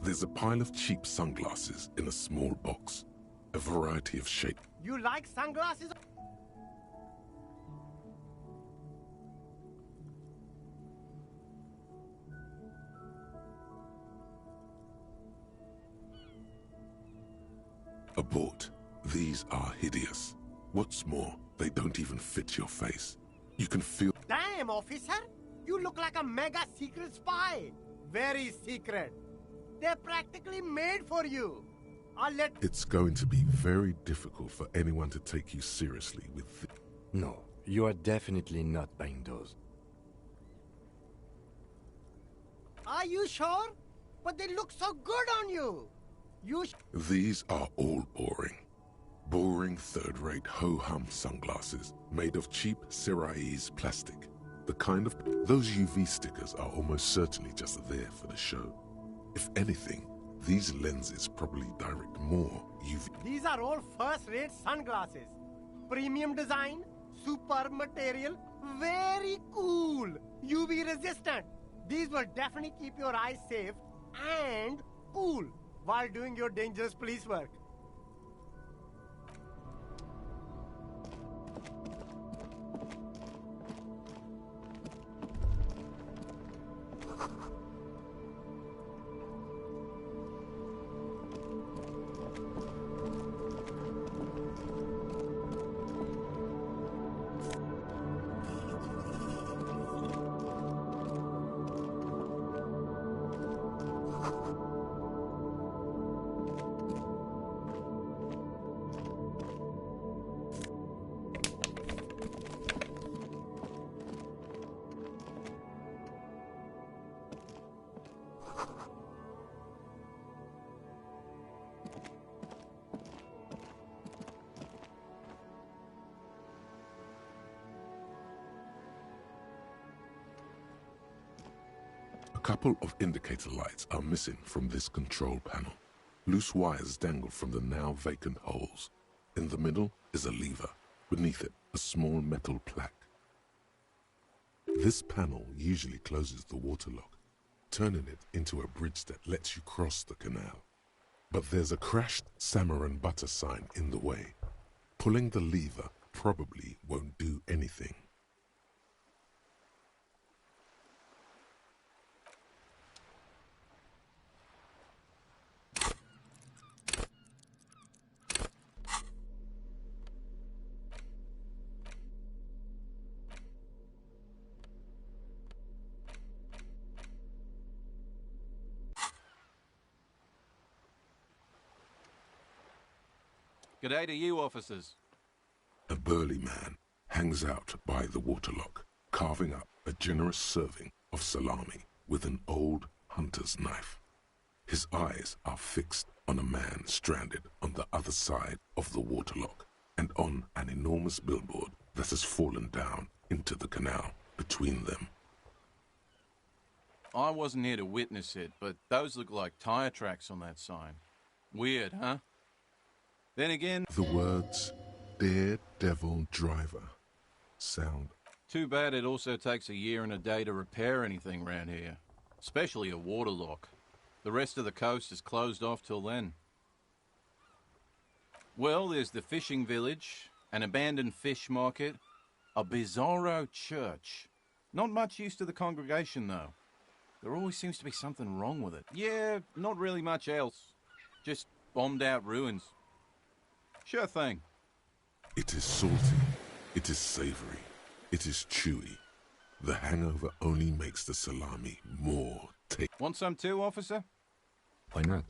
There's a pile of cheap sunglasses in a small box, a variety of shapes. You like sunglasses? Abort. These are hideous. What's more, they don't even fit your face. You can feel... Damn, officer! You look like a mega secret spy! Very secret. They're practically made for you. It's going to be very difficult for anyone to take you seriously with... No, you are definitely not buying those. Are you sure? But they look so good on you! These are all boring. Boring third-rate ho-hum sunglasses made of cheap Syrahese plastic. The kind of... Those UV stickers are almost certainly just there for the show. If anything, these lenses probably direct more UV... These are all first-rate sunglasses. Premium design, superb material, very cool, UV resistant. These will definitely keep your eyes safe and cool while doing your dangerous police work. A couple of indicator lights are missing from this control panel. Loose wires dangle from the now vacant holes. In the middle is a lever. Beneath it, a small metal plaque. This panel usually closes the waterlock, turning it into a bridge that lets you cross the canal. But there's a crashed salmon and butter sign in the way. Pulling the lever probably won't do anything. G'day to you, officers. A burly man hangs out by the waterlock, carving up a generous serving of salami with an old hunter's knife. His eyes are fixed on a man stranded on the other side of the waterlock and on an enormous billboard that has fallen down into the canal between them. I wasn't here to witness it, but those look like tire tracks on that sign. Weird, huh? Then again... The words, Daredevil Driver, sound... Too bad it also takes a year and a day to repair anything around here. Especially a waterlock. The rest of the coast is closed off till then. Well, there's the fishing village, an abandoned fish market, a bizarro church. Not much use to the congregation, though. There always seems to be something wrong with it. Yeah, not really much else. Just bombed out ruins. Sure thing. It is salty, it is savory, it is chewy. The hangover only makes the salami more tasty. Want some too, officer? Why not?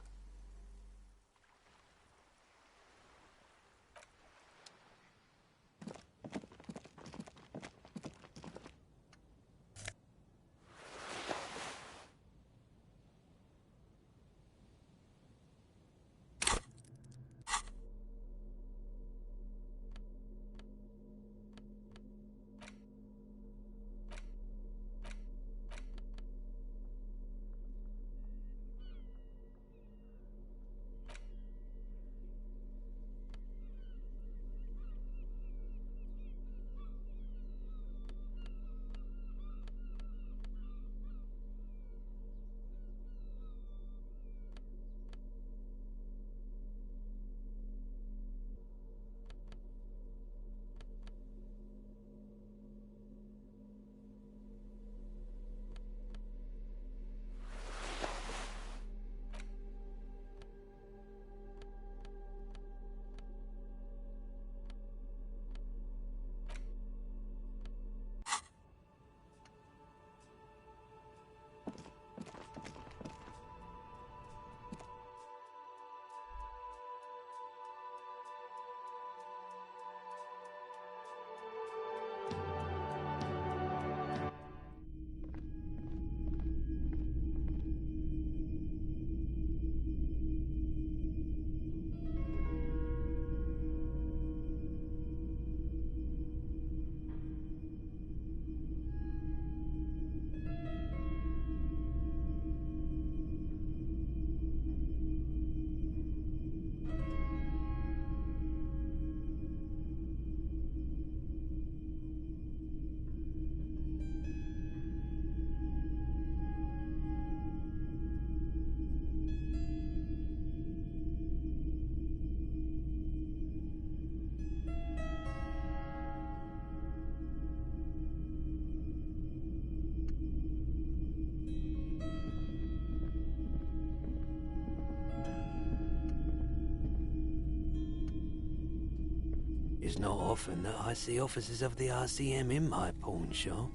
It's not often that I see officers of the RCM in my pawn shop.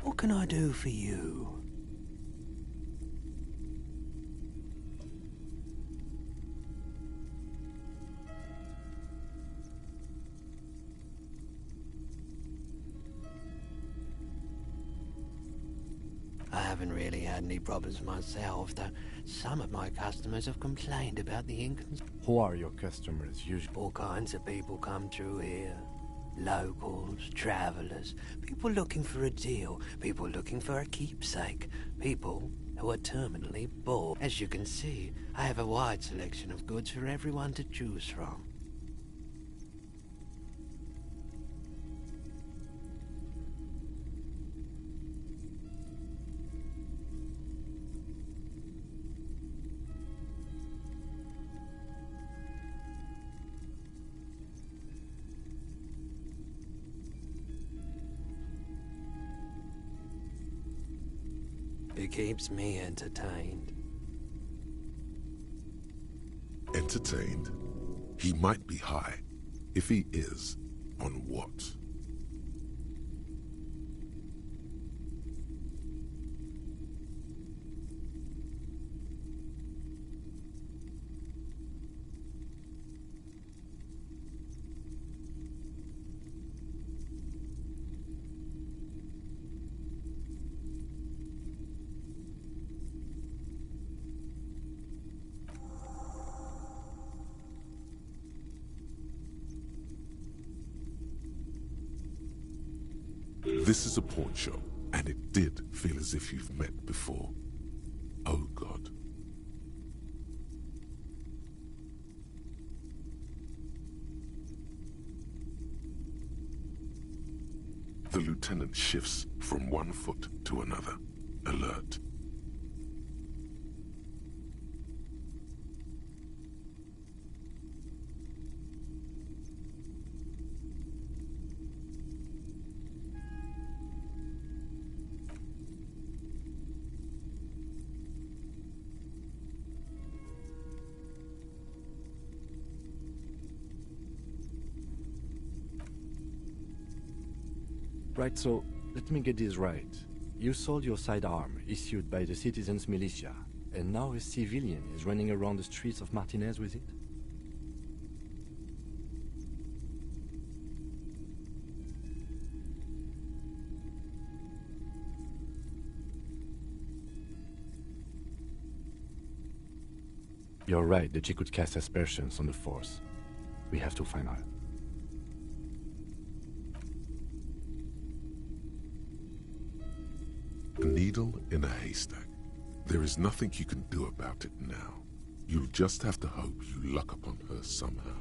What can I do for you? I haven't really had any problems myself, though some of my customers have complained about the Who are your customers usually? All kinds of people come through here. Locals, travelers, people looking for a deal, people looking for a keepsake, people who are terminally bored. As you can see, I have a wide selection of goods for everyone to choose from. It keeps me entertained. Entertained? He might be high. If he is, on what? This is a pawn shop, and it did feel as if you've met before. Oh God. The lieutenant shifts from one foot to another, alert. Right, so let me get this right. You sold your sidearm, issued by the citizens' militia, and now a civilian is running around the streets of Martinez with it? You're right that she could cast aspersions on the force. We have to find her. A needle in a haystack. There is nothing you can do about it now. You'll just have to hope you luck upon her somehow.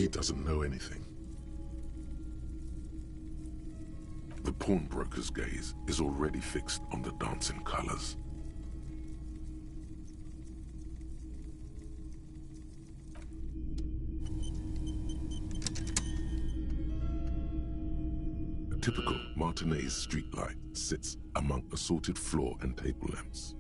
He doesn't know anything. The pawnbroker's gaze is already fixed on the dancing colors. A typical Martinez streetlight sits among assorted floor and table lamps.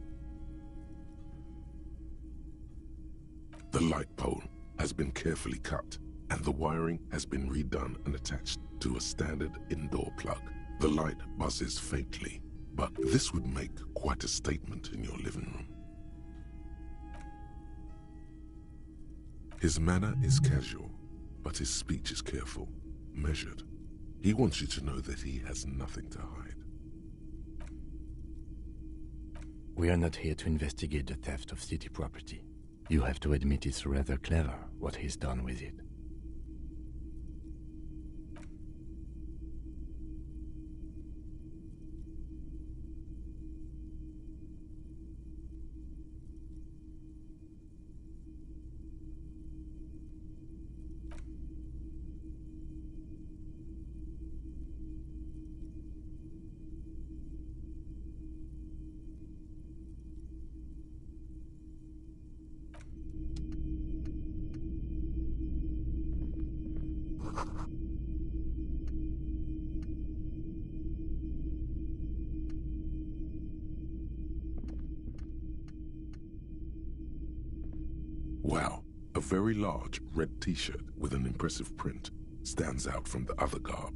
The light pole has been carefully cut, and the wiring has been redone and attached to a standard indoor plug. The light buzzes faintly, but this would make quite a statement in your living room. His manner is casual, but his speech is careful, measured. He wants you to know that he has nothing to hide. We are not here to investigate the theft of city property. You have to admit it's rather clever what he's done with it. Wow, a very large red t-shirt with an impressive print stands out from the other garb.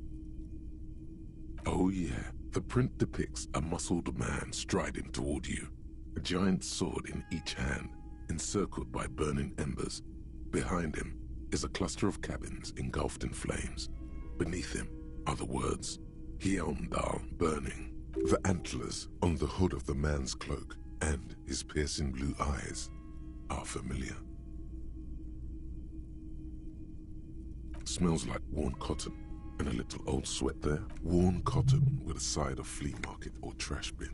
Oh yeah, the print depicts a muscled man striding toward you, a giant sword in each hand, encircled by burning embers. Behind him is a cluster of cabins engulfed in flames. Beneath him are the words, Hyundal burning. The antlers on the hood of the man's cloak and his piercing blue eyes are familiar. Smells like worn cotton and a little old sweat there. Worn cotton with a side of flea market or trash bin.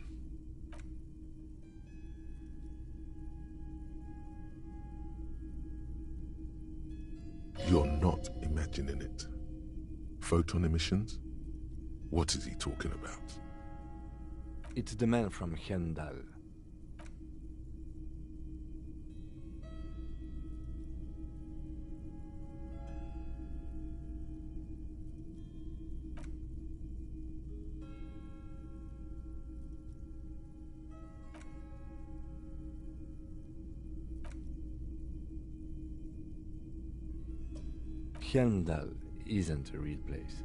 You're not imagining it. Photon emissions? What is he talking about? It's the man from Hyundal. Hyundal isn't a real place.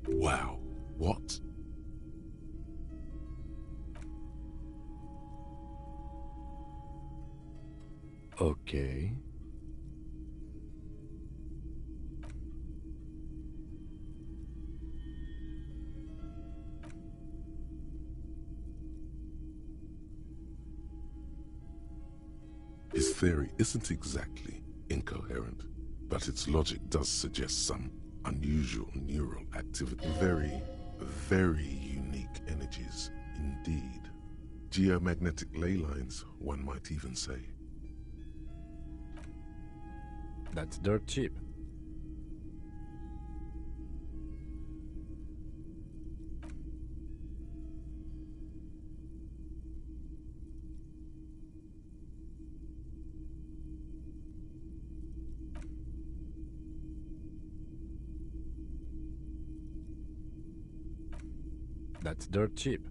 Wow, what? Okay. His theory isn't exactly incoherent, but its logic does suggest some unusual neural activity. Very, very unique energies indeed. Geomagnetic ley lines, one might even say. That's dirt cheap. That's dirt cheap.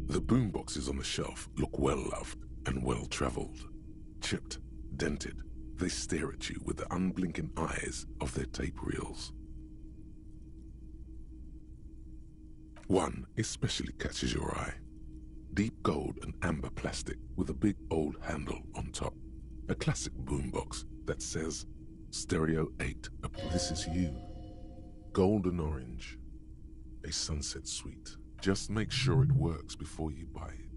The boomboxes on the shelf look well-loved and well-traveled. Chipped, dented, they stare at you with the unblinking eyes of their tape reels. One especially catches your eye. Deep gold and amber plastic with a big old handle on top. A classic boombox that says, Stereo 8, this is you. golden orange. A sunset suite. Just make sure it works before you buy it.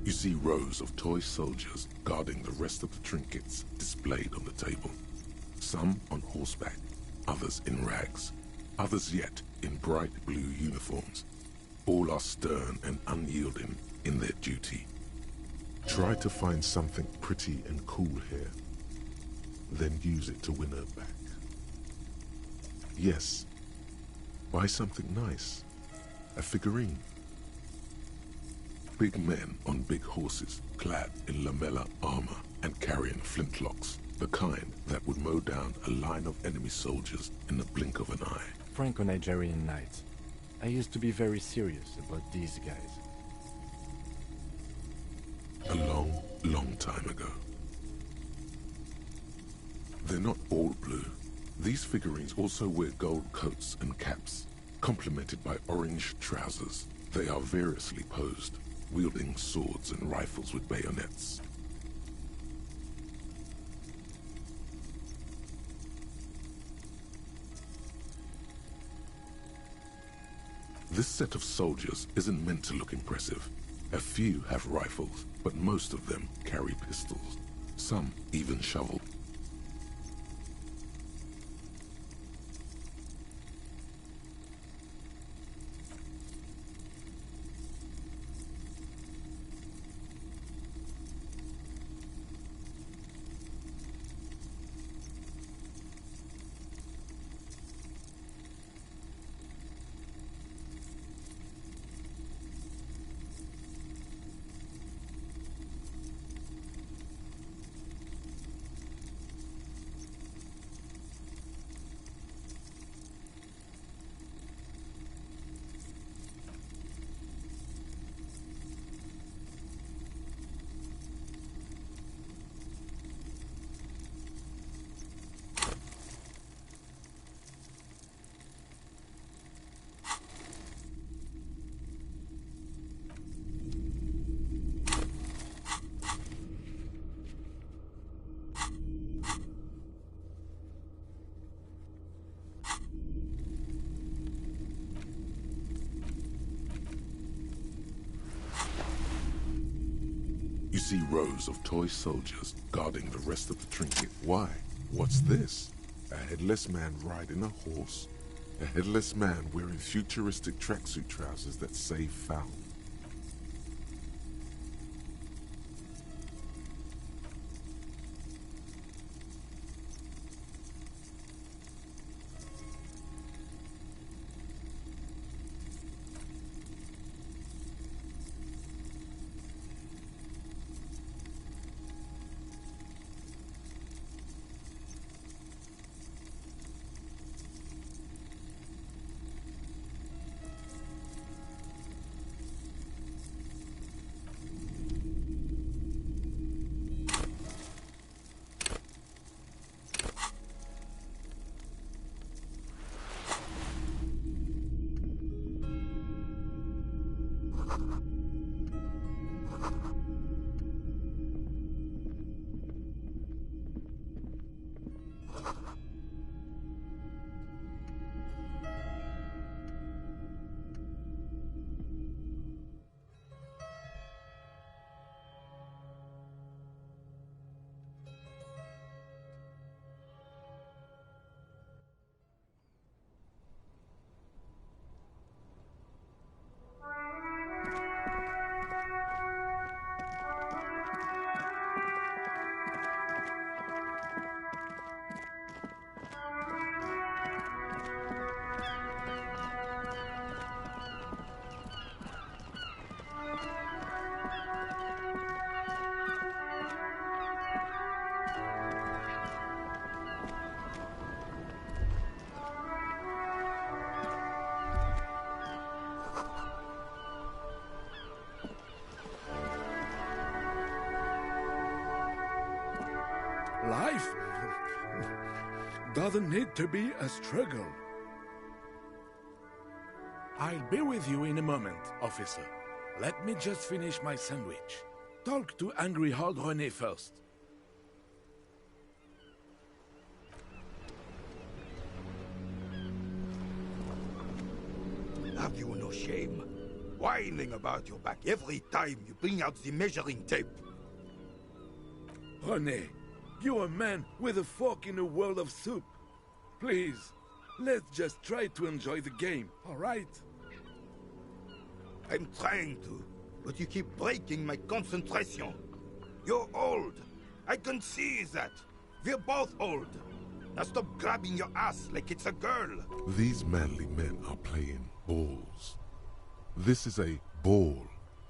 You see rows of toy soldiers guarding the rest of the trinkets displayed on the table. Some on horseback, others in rags, others yet in bright blue uniforms. All are stern and unyielding in their duty. Try to find something pretty and cool here, then use it to win her back. Yes, buy something nice, a figurine. Big men on big horses, clad in lamella armor and carrying flintlocks, the kind that would mow down a line of enemy soldiers in the blink of an eye. Franco-Nigerian knights. I used to be very serious about these guys. A long, long time ago. They're not all blue. These figurines also wear gold coats and caps, complemented by orange trousers. They are variously posed, wielding swords and rifles with bayonets. This set of soldiers isn't meant to look impressive. A few have rifles, but most of them carry pistols. Some even shovel. You see rows of toy soldiers guarding the rest of the trinket. Why? What's this? A headless man riding a horse? A headless man wearing futuristic tracksuit trousers that say found. Life doesn't need to be a struggle. I'll be with you in a moment, officer. Let me just finish my sandwich. Talk to Angry Old René first. Have you no shame? Whining about your back every time you bring out the measuring tape. René, you're a man with a fork in a world of soup. Please, let's just try to enjoy the game, alright? I'm trying to, but you keep breaking my concentration. You're old. I can see that. We're both old. Now stop grabbing your ass like it's a girl. These manly men are playing balls. This is a ball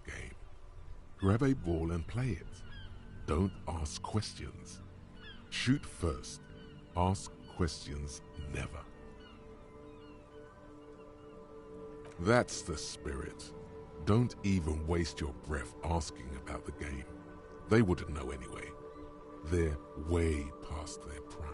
game. Grab a ball and play it. Don't ask questions. Shoot first. Ask questions never. That's the spirit. Don't even waste your breath asking about the game. They wouldn't know anyway. They're way past their prime.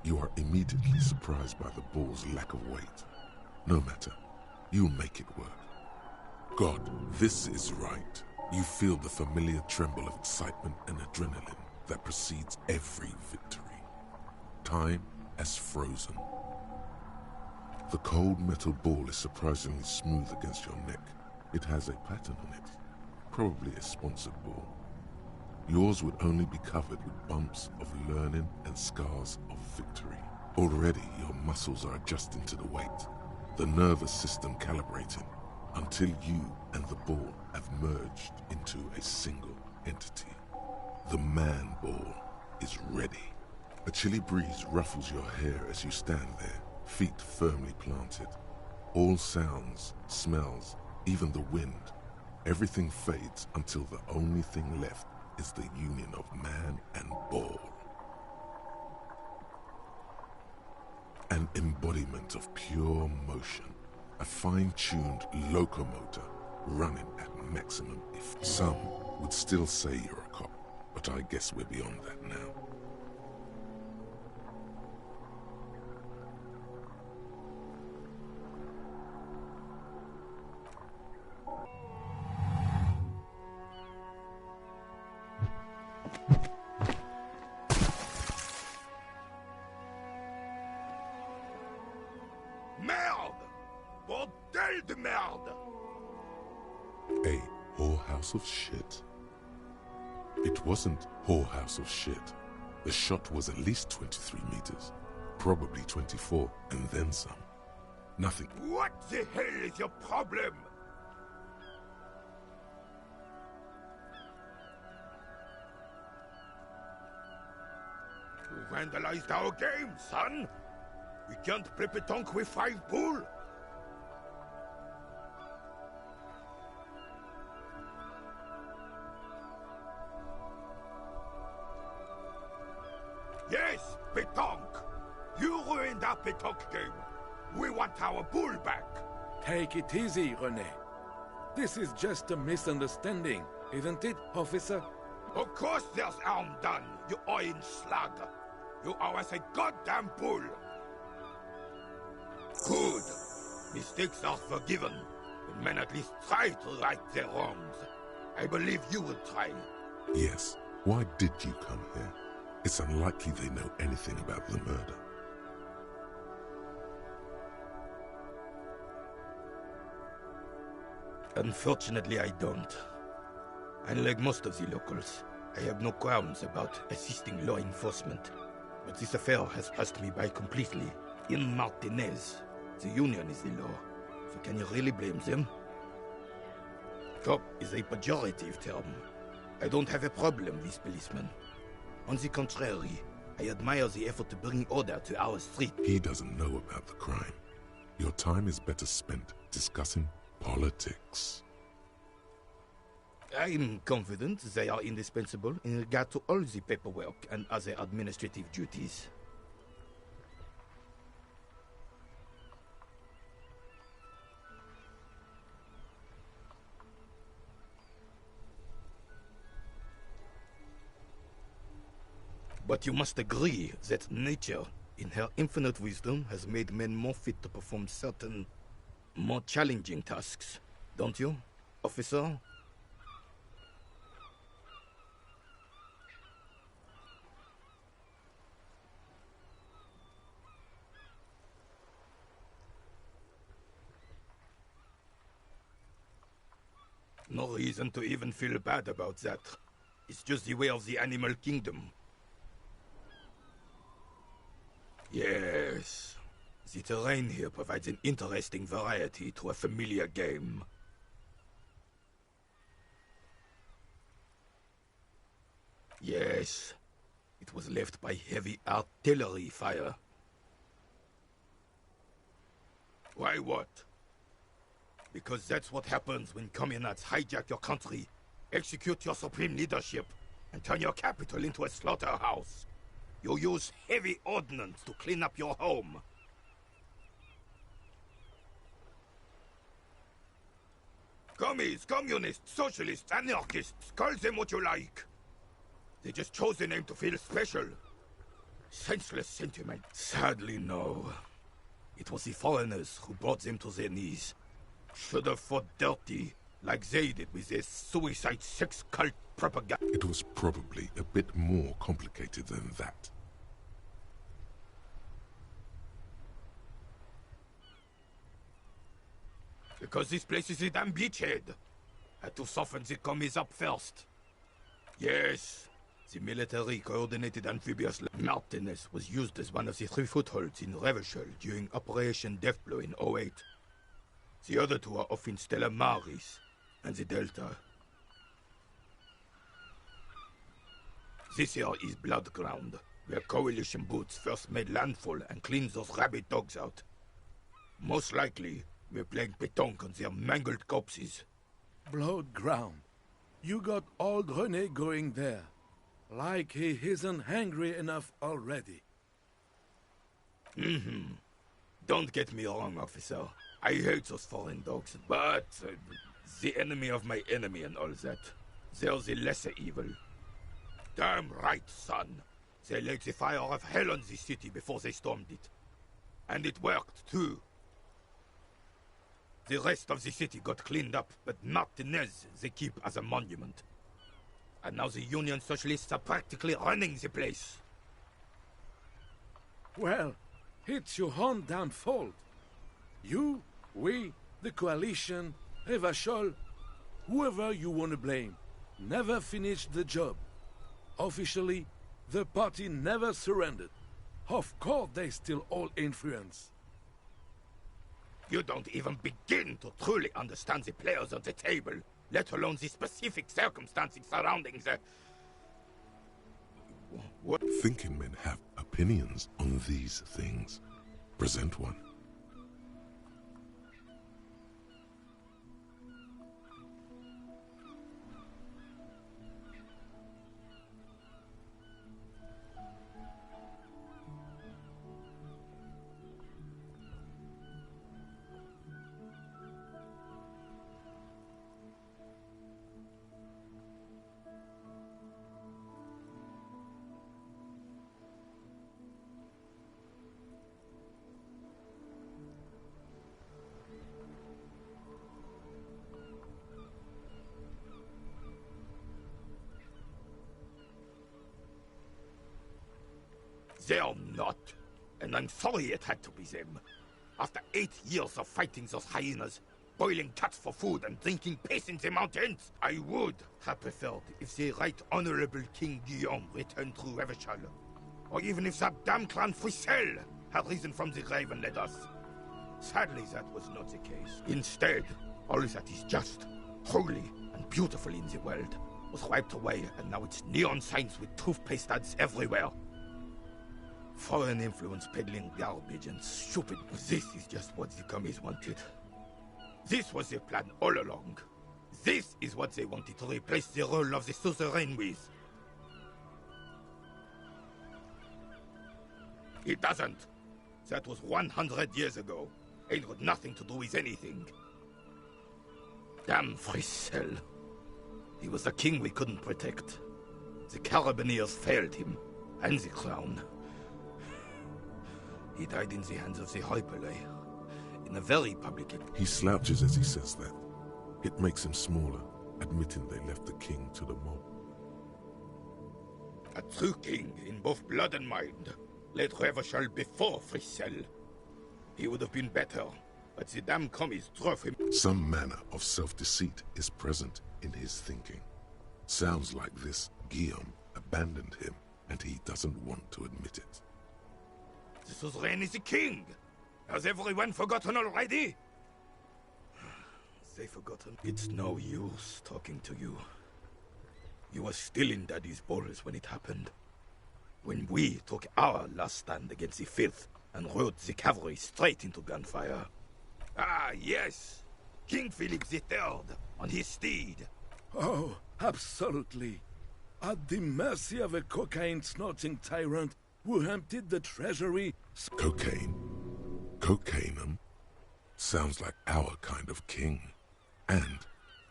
You are immediately surprised by the ball's lack of weight. No matter, you'll make it work. God, this is right. You feel the familiar tremble of excitement and adrenaline that precedes every victory. Time has frozen. The cold metal ball is surprisingly smooth against your neck. It has a pattern on it, probably a sponsored ball. Yours would only be covered with bumps of learning and scars of victory. Already, your muscles are adjusting to the weight, the nervous system calibrating, until you and the ball have merged into a single entity. The man ball is ready. A chilly breeze ruffles your hair as you stand there, feet firmly planted. All sounds, smells, even the wind, everything fades until the only thing left is the union of man and ball. An embodiment of pure motion, a fine-tuned locomotor running at maximum effort. Some would still say you're a cop, but I guess we're beyond that now. Merde! Bordel de merde! A whorehouse of shit? It wasn't whorehouse of shit. The shot was at least 23 meters, probably 24, and then some. Nothing. What the hell is your problem? You vandalized our game, son! We can't play pétanque with 5 pool! Yes, pétanque! You ruined our pétanque game! We want our bull back! Take it easy, René. This is just a misunderstanding, isn't it, officer? Of course there's harm done, you orange slug! You owe us a goddamn bull! Good. Mistakes are forgiven, but men at least try to right their wrongs. I believe you would try. Yes. Why did you come here? It's unlikely they know anything about the murder. Unfortunately, I don't. Unlike most of the locals, I have no qualms about assisting law enforcement. But this affair has passed me by completely. In Martinez, the union is the law. So can you really blame them? Cop is a pejorative term. I don't have a problem with policemen. On the contrary, I admire the effort to bring order to our street. He doesn't know about the crime. Your time is better spent discussing politics. I'm confident they are indispensable in regard to all the paperwork and other administrative duties. But you must agree that nature, in her infinite wisdom, has made men more fit to perform certain, more challenging tasks. Don't you, officer? No reason to even feel bad about that. It's just the way of the animal kingdom. Yes. The terrain here provides an interesting variety to a familiar game. Yes. It was left by heavy artillery fire. Why what? Because that's what happens when communards hijack your country, execute your supreme leadership, and turn your capital into a slaughterhouse. You use heavy ordnance to clean up your home. Commies, communists, socialists, anarchists, call them what you like. They just chose the name to feel special. Senseless sentiment. Sadly, no. It was the foreigners who brought them to their knees. Should have fought dirty, like they did with their suicide sex cult propaganda. It was probably a bit more complicated than that. Because this place is a damn beachhead. Had to soften the commies up first. Yes, the military coordinated amphibious Martinez was used as one of the 3 footholds in Revachol during Operation Deathblow in 08. The other 2 are off in Stella Maris and the Delta. This here is Blood Ground, where Coalition boots first made landfall and cleaned those rabid dogs out. Most likely, we're playing pétanque on their mangled corpses. Blood ground. You got old René going there. Like he isn't hungry enough already. Don't get me wrong, officer. I hate those foreign dogs, but the enemy of my enemy and all that. They're the lesser evil. Damn right, son. They laid the fire of hell on the city before they stormed it. And it worked, too. The rest of the city got cleaned up, but Martinez they keep as a monument. And now the Union Socialists are practically running the place. Well, it's your own damn fault. You, we, the Coalition, Revachol, whoever you want to blame, never finished the job. Officially, the party never surrendered. Of course they still all influence. You don't even begin to truly understand the players at the table, let alone the specific circumstances surrounding the... What? Thinking men have opinions on these things. Present one. They're not. And I'm sorry it had to be them. After 8 years of fighting those hyenas, boiling cats for food and drinking piss in the mountains, I would have preferred if the Right Honorable King Guillaume returned through Revachol. Or even if that damn clan Frisel had risen from the grave and led us. Sadly, that was not the case. Instead, all that is just, holy, and beautiful in the world was wiped away, and now it's neon signs with toothpaste ads everywhere. Foreign influence peddling garbage and stupid. This is just what the commies wanted. This was their plan all along. This is what they wanted to replace the role of the suzerain with. It doesn't. That was 100 years ago. It had nothing to do with anything. Damn Frissel. He was a king we couldn't protect. The Carabineers failed him, and the crown. He died in the hands of the Hyperlay, in a very public... He slouches as he says that. It makes him smaller, admitting they left the king to the mob. A true king in both blood and mind led Revachol before Frissel. He would have been better, but the damn commies drove him... Some manner of self-deceit is present in his thinking. Sounds like this Guillaume abandoned him, and he doesn't want to admit it. The suzerain is the king! Has everyone forgotten already? They forgotten. It's no use talking to you. You were still in Daddy's balls when it happened. When we took our last stand against the Filth and rode the cavalry straight into gunfire. Ah, yes! King Philip III on his steed. Oh, absolutely. At the mercy of a cocaine-snorting tyrant who emptied the treasury... Cocaine? Cocainum? Sounds like our kind of king. And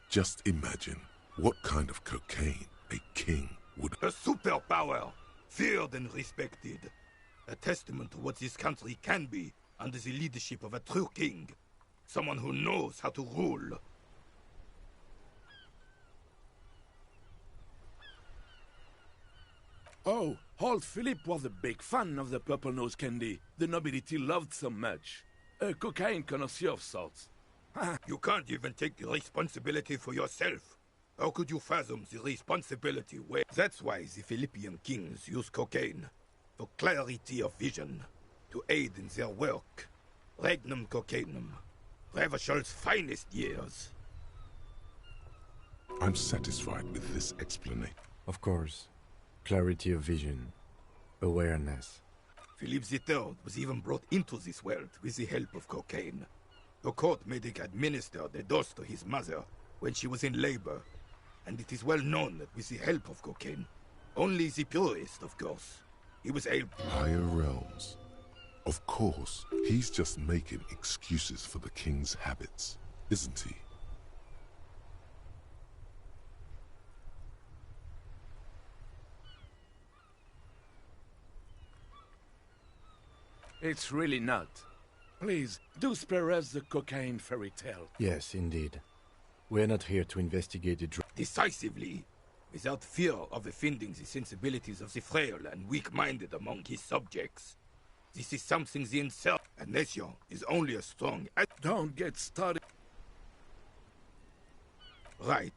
just imagine what kind of cocaine a king would... A superpower, feared and respected. A testament to what this country can be under the leadership of a true king. Someone who knows how to rule. Oh, old Philip was a big fan of the purple nose candy the nobility loved so much. A cocaine connoisseur of sorts. You can't even take the responsibility for yourself. How could you fathom the responsibility where... That's why the Philippian kings use cocaine. For clarity of vision. To aid in their work. Regnum cocainum. Revachol's finest years. I'm satisfied with this explanation. Of course. Clarity of vision. Awareness. Philip III was even brought into this world with the help of cocaine. The court made him administer the dose to his mother when she was in labor. And it is well known that with the help of cocaine, only the purest, of course, he was able... Higher realms. Of course, he's just making excuses for the king's habits, isn't he? It's really not. Please, do spare us the cocaine fairy tale. Yes, indeed. We're not here to investigate the decisively, without fear of offending the sensibilities of the frail and weak-minded among his subjects. This is something the insert. A nation is only as strong as... Don't get started. Right.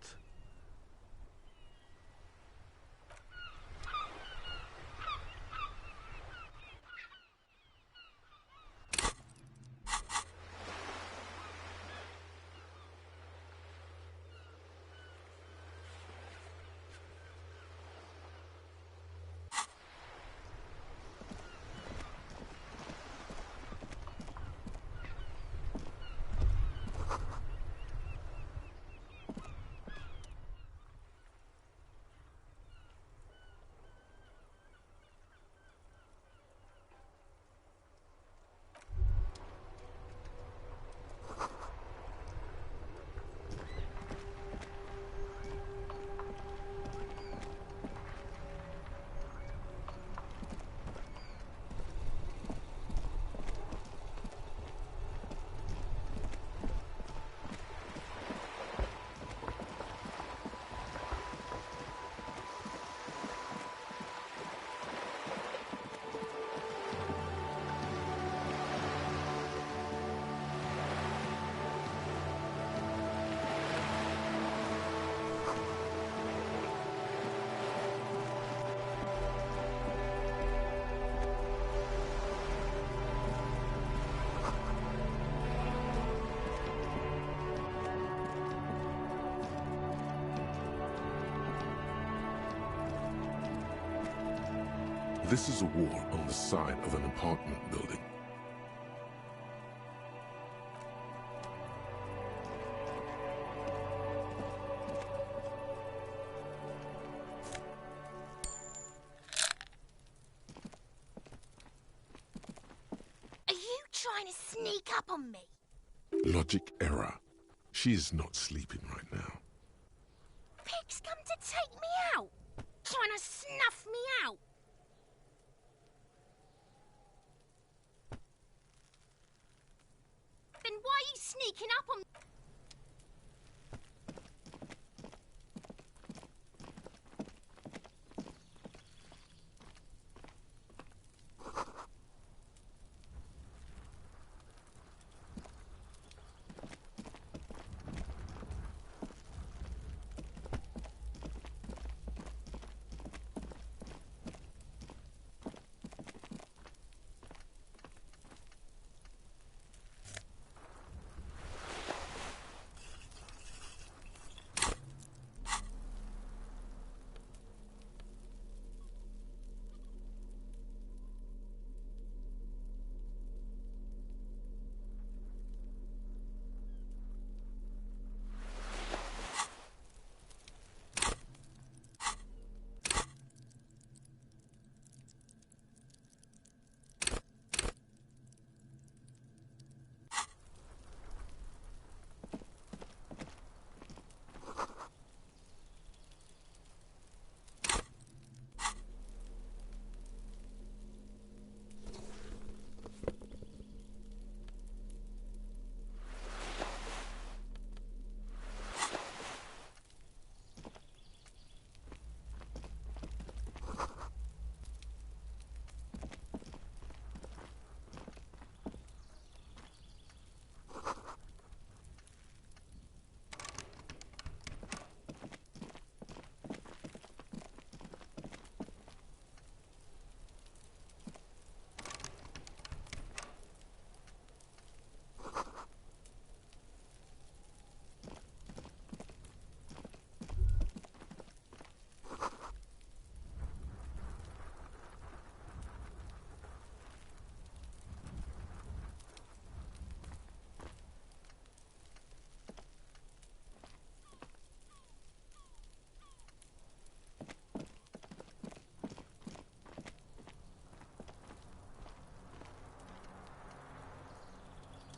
This is a wall on the side of an apartment building. trying to sneak up on me? Logic error. She is not sleeping right now. Pig's come to take me out. Trying to snuff me out. Then why are you sneaking up on me?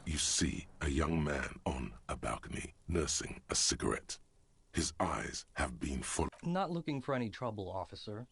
You see a young man on a balcony nursing a cigarette. His eyes have been full. Not looking for any trouble, officer.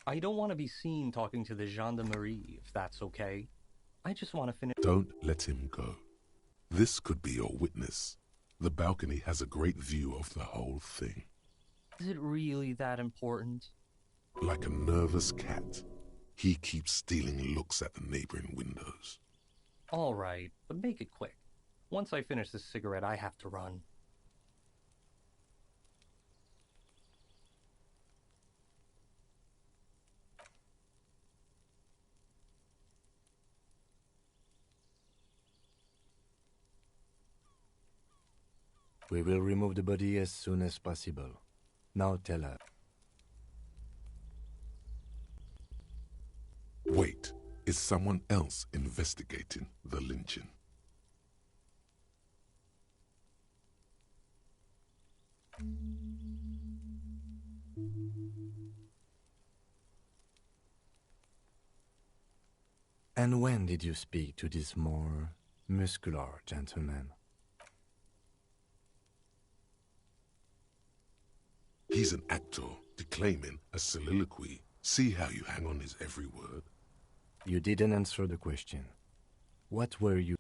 I don't want to be seen talking to the gendarmerie, if that's okay. I just want to finish. Don't let him go. This could be your witness. The balcony has a great view of the whole thing. Is it really that important? Like a nervous cat, he keeps stealing looks at the neighboring windows. All right, but make it quick. Once I finish this cigarette, I have to run. We will remove the body as soon as possible. Now tell her. Wait, is someone else investigating the lynching? And when did you speak to this more muscular gentleman? He's an actor declaiming a soliloquy. See how you hang on his every word? You didn't answer the question. What were you?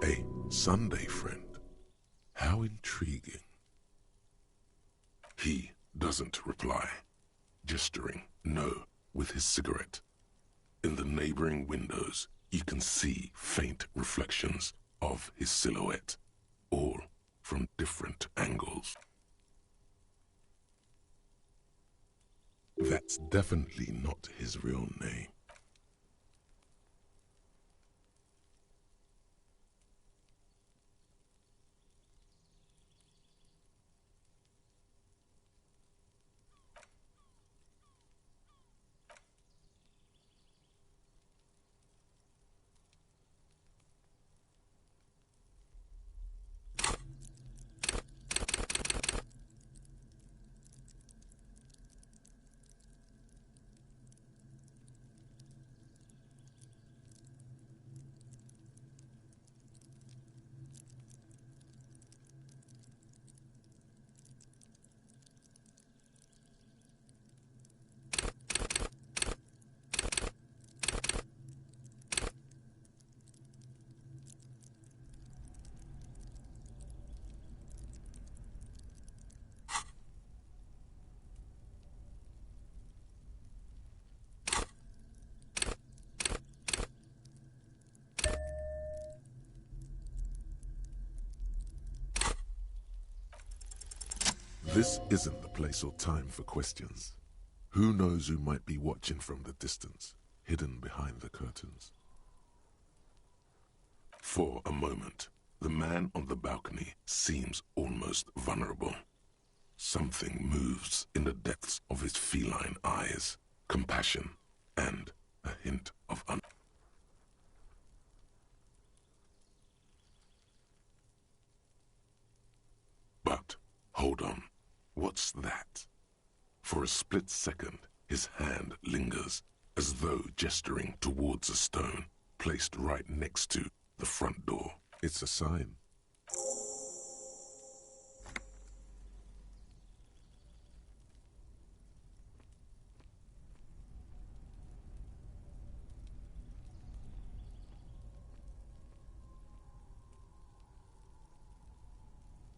A Sunday friend. How intriguing. He doesn't reply, gesturing no with his cigarette. In the neighboring windows, you can see faint reflections of his silhouette, all from different angles. That's definitely not his real name. This isn't the place or time for questions. Who knows who might be watching from the distance, hidden behind the curtains? For a moment, the man on the balcony seems almost vulnerable. Something moves in the depths of his feline eyes, compassion and a hint of But, hold on, what's that? For a split second, his hand lingers, as though gesturing towards a stone placed right next to the front door. It's a sign.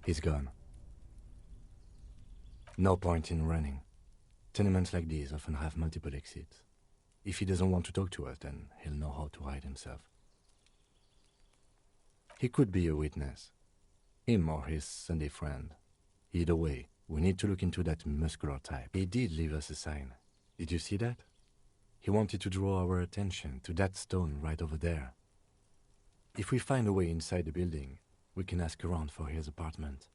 He's gone. No point in running. Tenements like these often have multiple exits. If he doesn't want to talk to us, then he'll know how to hide himself. He could be a witness. Him or his Sunday friend. Either way, we need to look into that muscular type. He did leave us a sign. Did you see that? He wanted to draw our attention to that stone right over there. If we find a way inside the building, we can ask around for his apartment.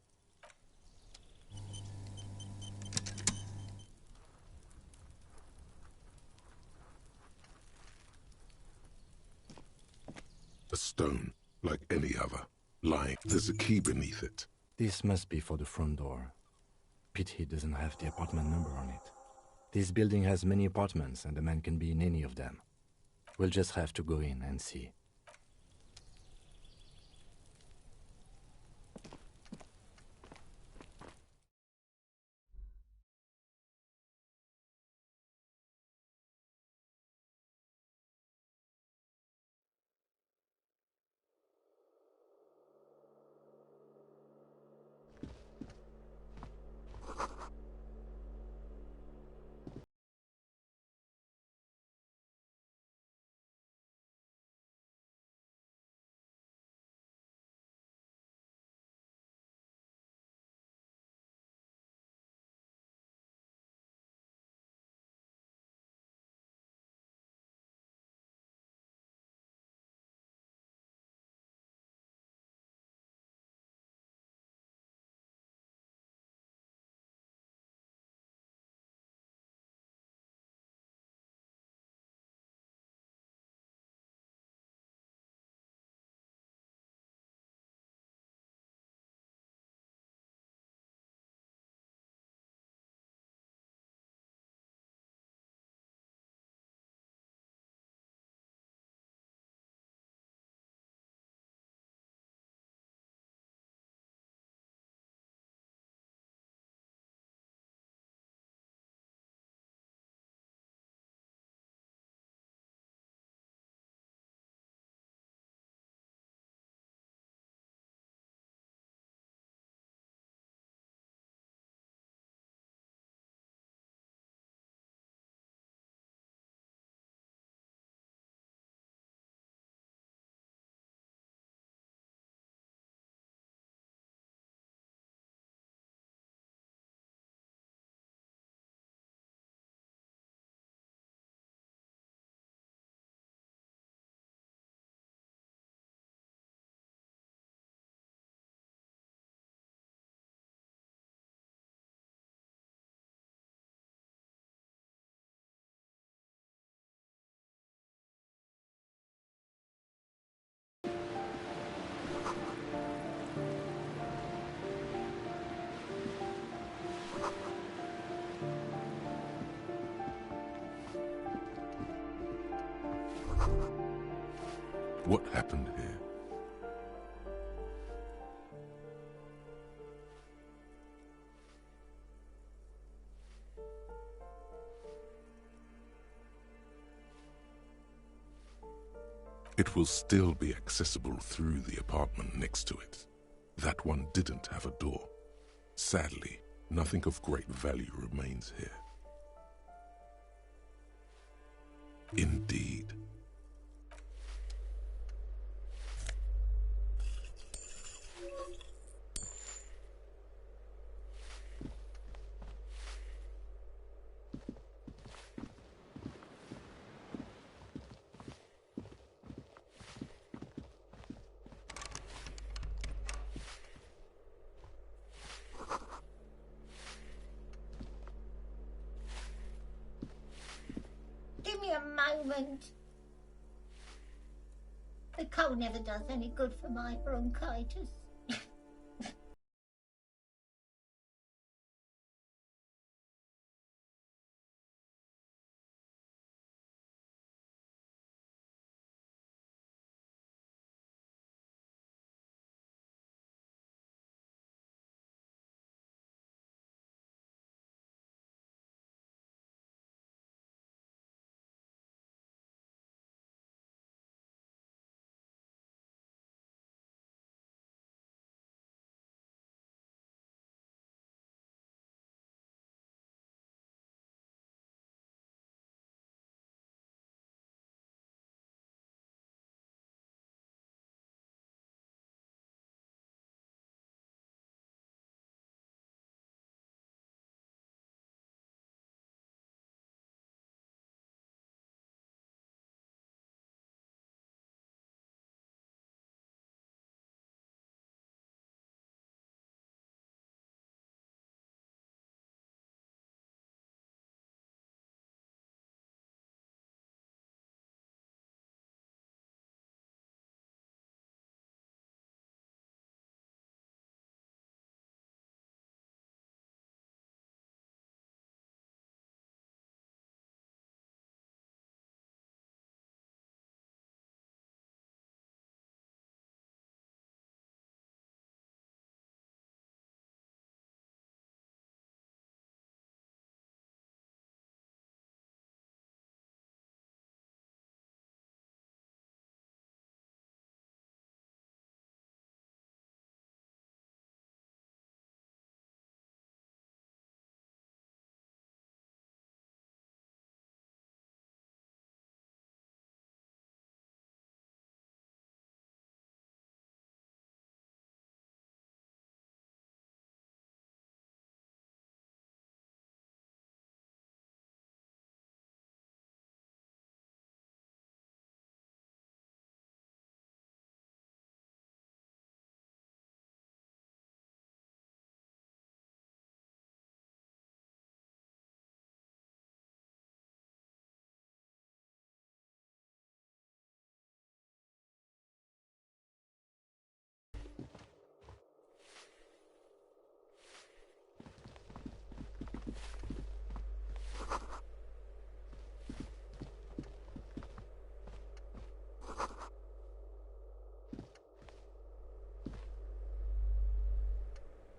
A stone, like any other, lying. There's a key beneath it. This must be for the front door. Pity it doesn't have the apartment number on it. This building has many apartments and the man can be in any of them. We'll just have to go in and see. What happened here? It will still be accessible through the apartment next to it. That one didn't have a door. Sadly, nothing of great value remains here. Indeed. moment. The cold never does any good for my bronchitis.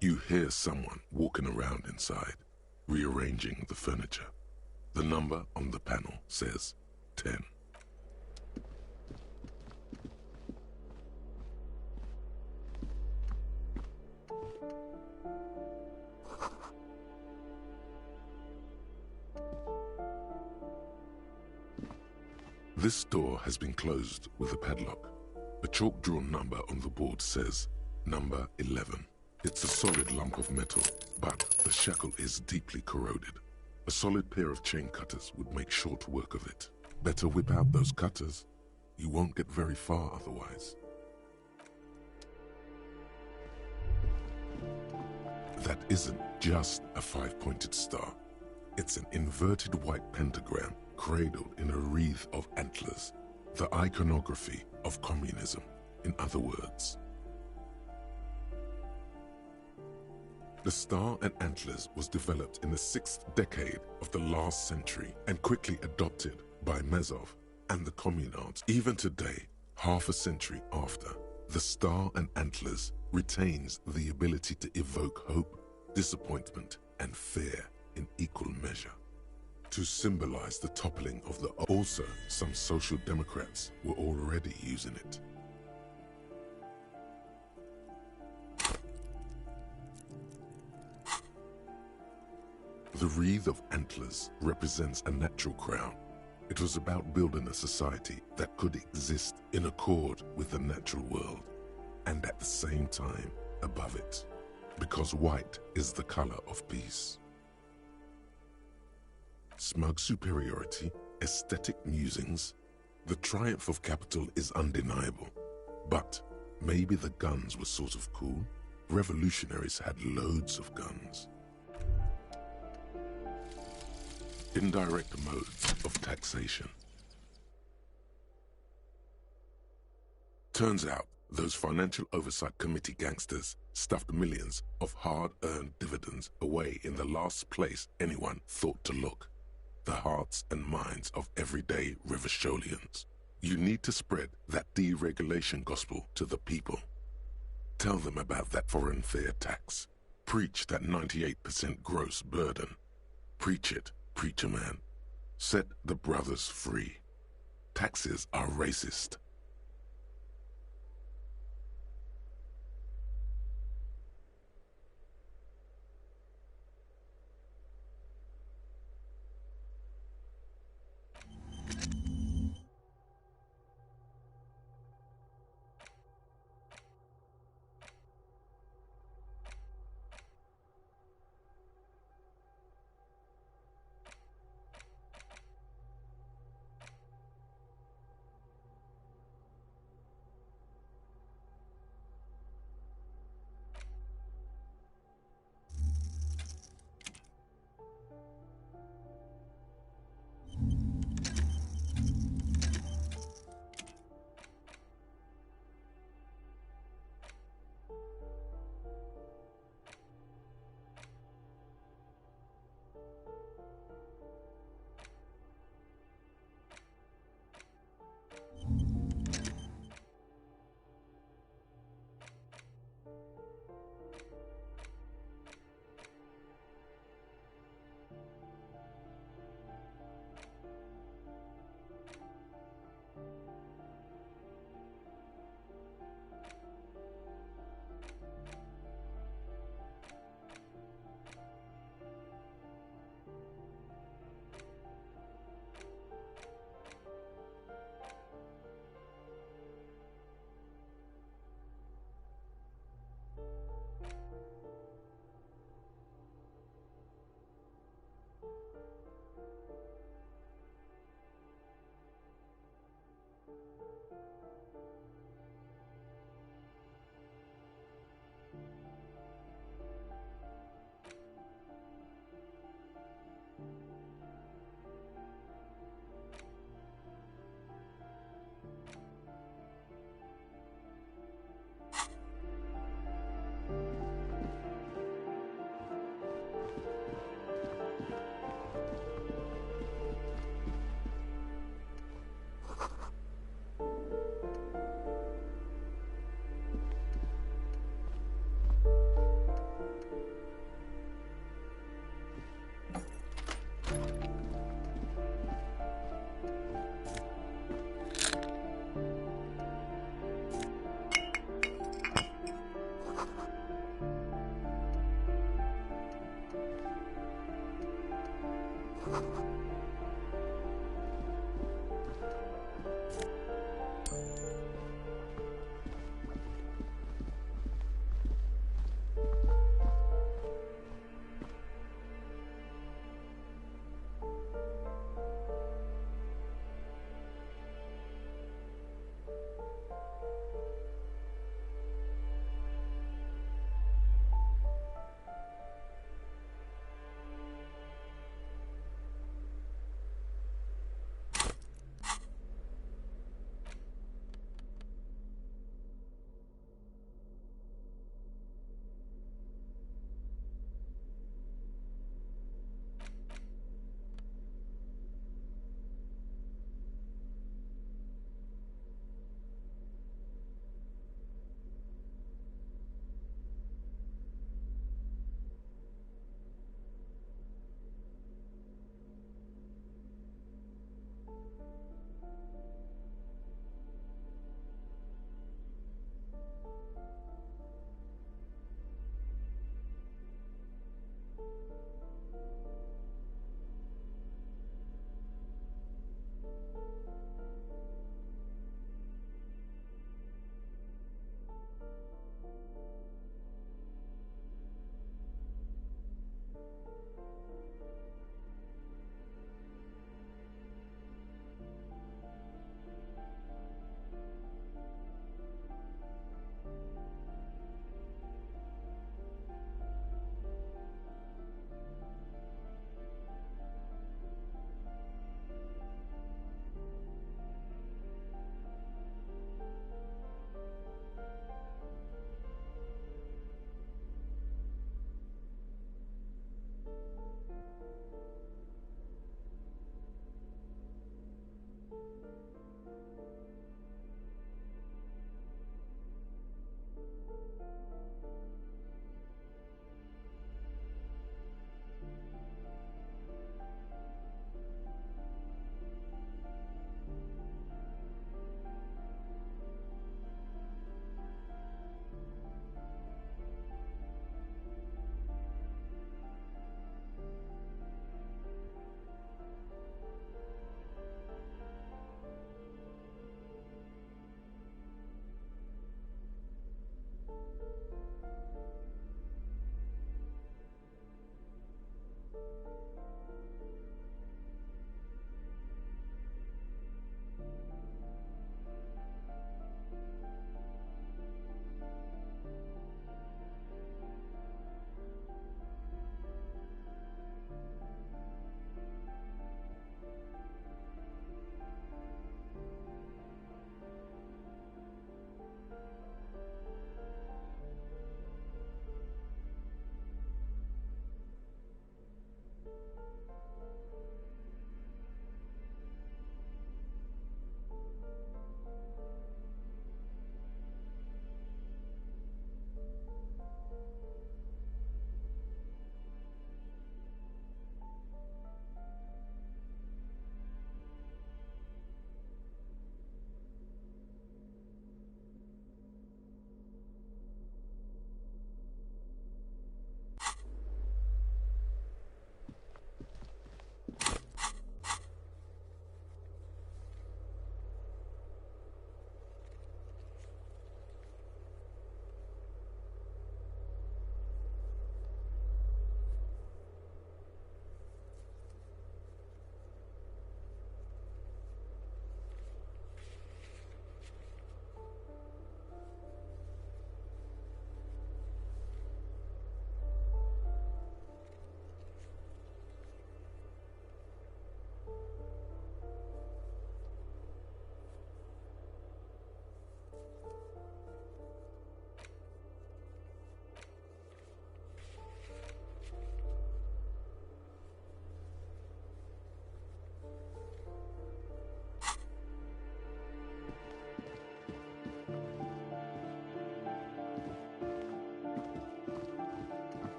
You hear someone walking around inside, rearranging the furniture. The number on the panel says 10. This door has been closed with a padlock. A chalk-drawn number on the board says number 11. It's a solid lump of metal, but the shackle is deeply corroded. A solid pair of chain cutters would make short work of it. Better whip out those cutters. You won't get very far otherwise. That isn't just a 5-pointed star. It's an inverted white pentagram cradled in a wreath of antlers, the iconography of communism, in other words. The star and antlers was developed in the 6th decade of the last century and quickly adopted by Mazov and the communards. Even today, half a century after, the star and antlers retains the ability to evoke hope, disappointment, and fear in equal measure. To symbolize the toppling of the... Also, some social democrats were already using it. The wreath of antlers represents a natural crown. It was about building a society that could exist in accord with the natural world, and at the same time above it, because white is the color of peace. Smug superiority, aesthetic musings, the triumph of capital is undeniable. But maybe the guns were sort of cool. Revolutionaries had loads of guns. Indirect modes of taxation. Turns out those Financial Oversight Committee gangsters stuffed millions of hard-earned dividends away in the last place anyone thought to look: the hearts and minds of everyday Rivasholians. You need to spread that deregulation gospel to the people. Tell them about that foreign fare tax. Preach that 98% gross burden. Preach it, preacher man. Set the brothers free. Taxes are racist.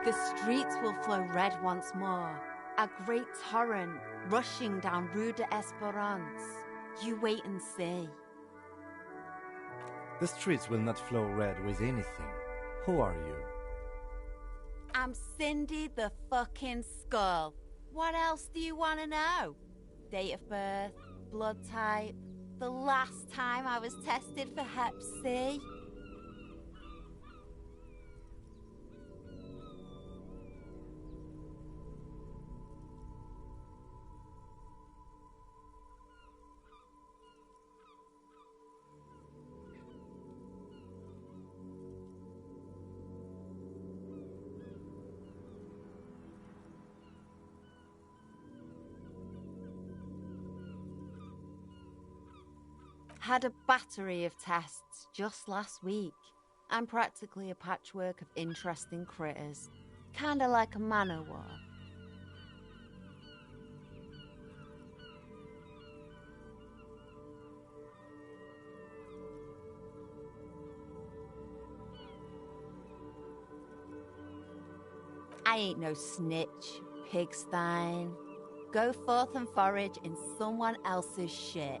The streets will flow red once more, a great torrent rushing down Rue de Esperance. You wait and see. The streets will not flow red with anything. Who are you? I'm Cindy the fucking Skull. What else do you want to know? Date of birth, blood type, the last time I was tested for Hep C. Had a battery of tests just last week. I'm practically a patchwork of interesting critters. Kinda like a man-o'-war. I ain't no snitch, pigstein. Go forth and forage in someone else's shit.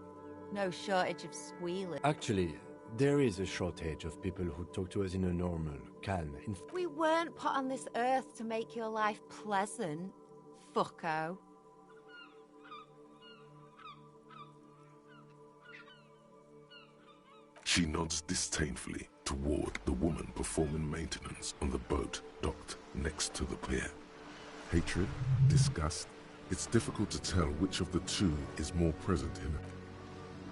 No shortage of squealers. Actually, there is a shortage of people who talk to us in a normal, calm, We weren't put on this earth to make your life pleasant, fucko. She nods disdainfully toward the woman performing maintenance on the boat docked next to the pier. Hatred, disgust, it's difficult to tell which of the two is more present in her.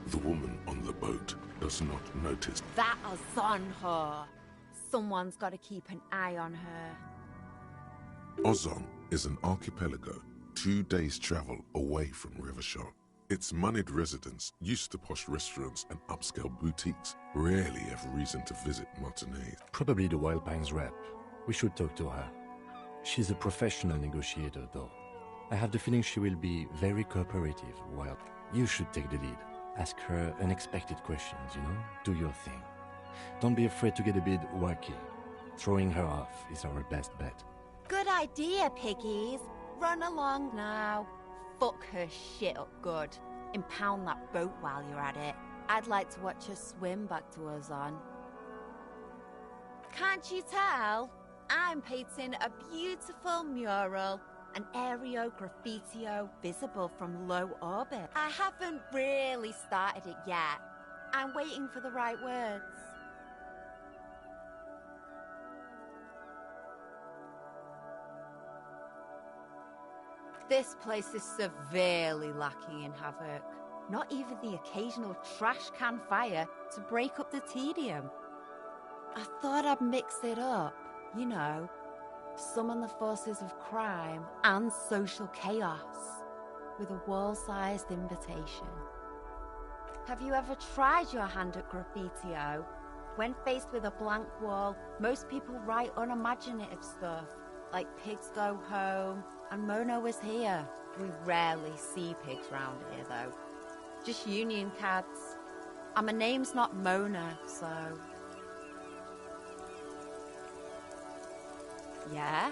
The woman on the boat does not notice. That is on her. Someone's got to keep an eye on her. Ozon is an archipelago 2 days' travel away from Rivershore. Its moneyed residents, used to posh restaurants and upscale boutiques, rarely have reason to visit Martinez. Probably the Wild Pines rep. We should talk to her. She's a professional negotiator, though. I have the feeling she will be very cooperative. Well, you should take the lead. Ask her unexpected questions, you know? Do your thing. Don't be afraid to get a bit wacky. Throwing her off is our best bet. Good idea, piggies. Run along now. Fuck her shit up good. Impound that boat while you're at it. I'd like to watch her swim back to Ozon. Can't you tell? I'm painting a beautiful mural, an aereo graffitio visible from low orbit. I haven't really started it yet. I'm waiting for the right words. This place is severely lacking in havoc. Not even the occasional trash can fire to break up the tedium. I thought I'd mix it up, you know, summon the forces of crime and social chaos with a wall-sized invitation. Have you ever tried your hand at graffitio? When faced with a blank wall, most people write unimaginative stuff, like pigs go home and Mono is here. We rarely see pigs round here, though. Just union cats. And my name's not Mona, so... Yeah?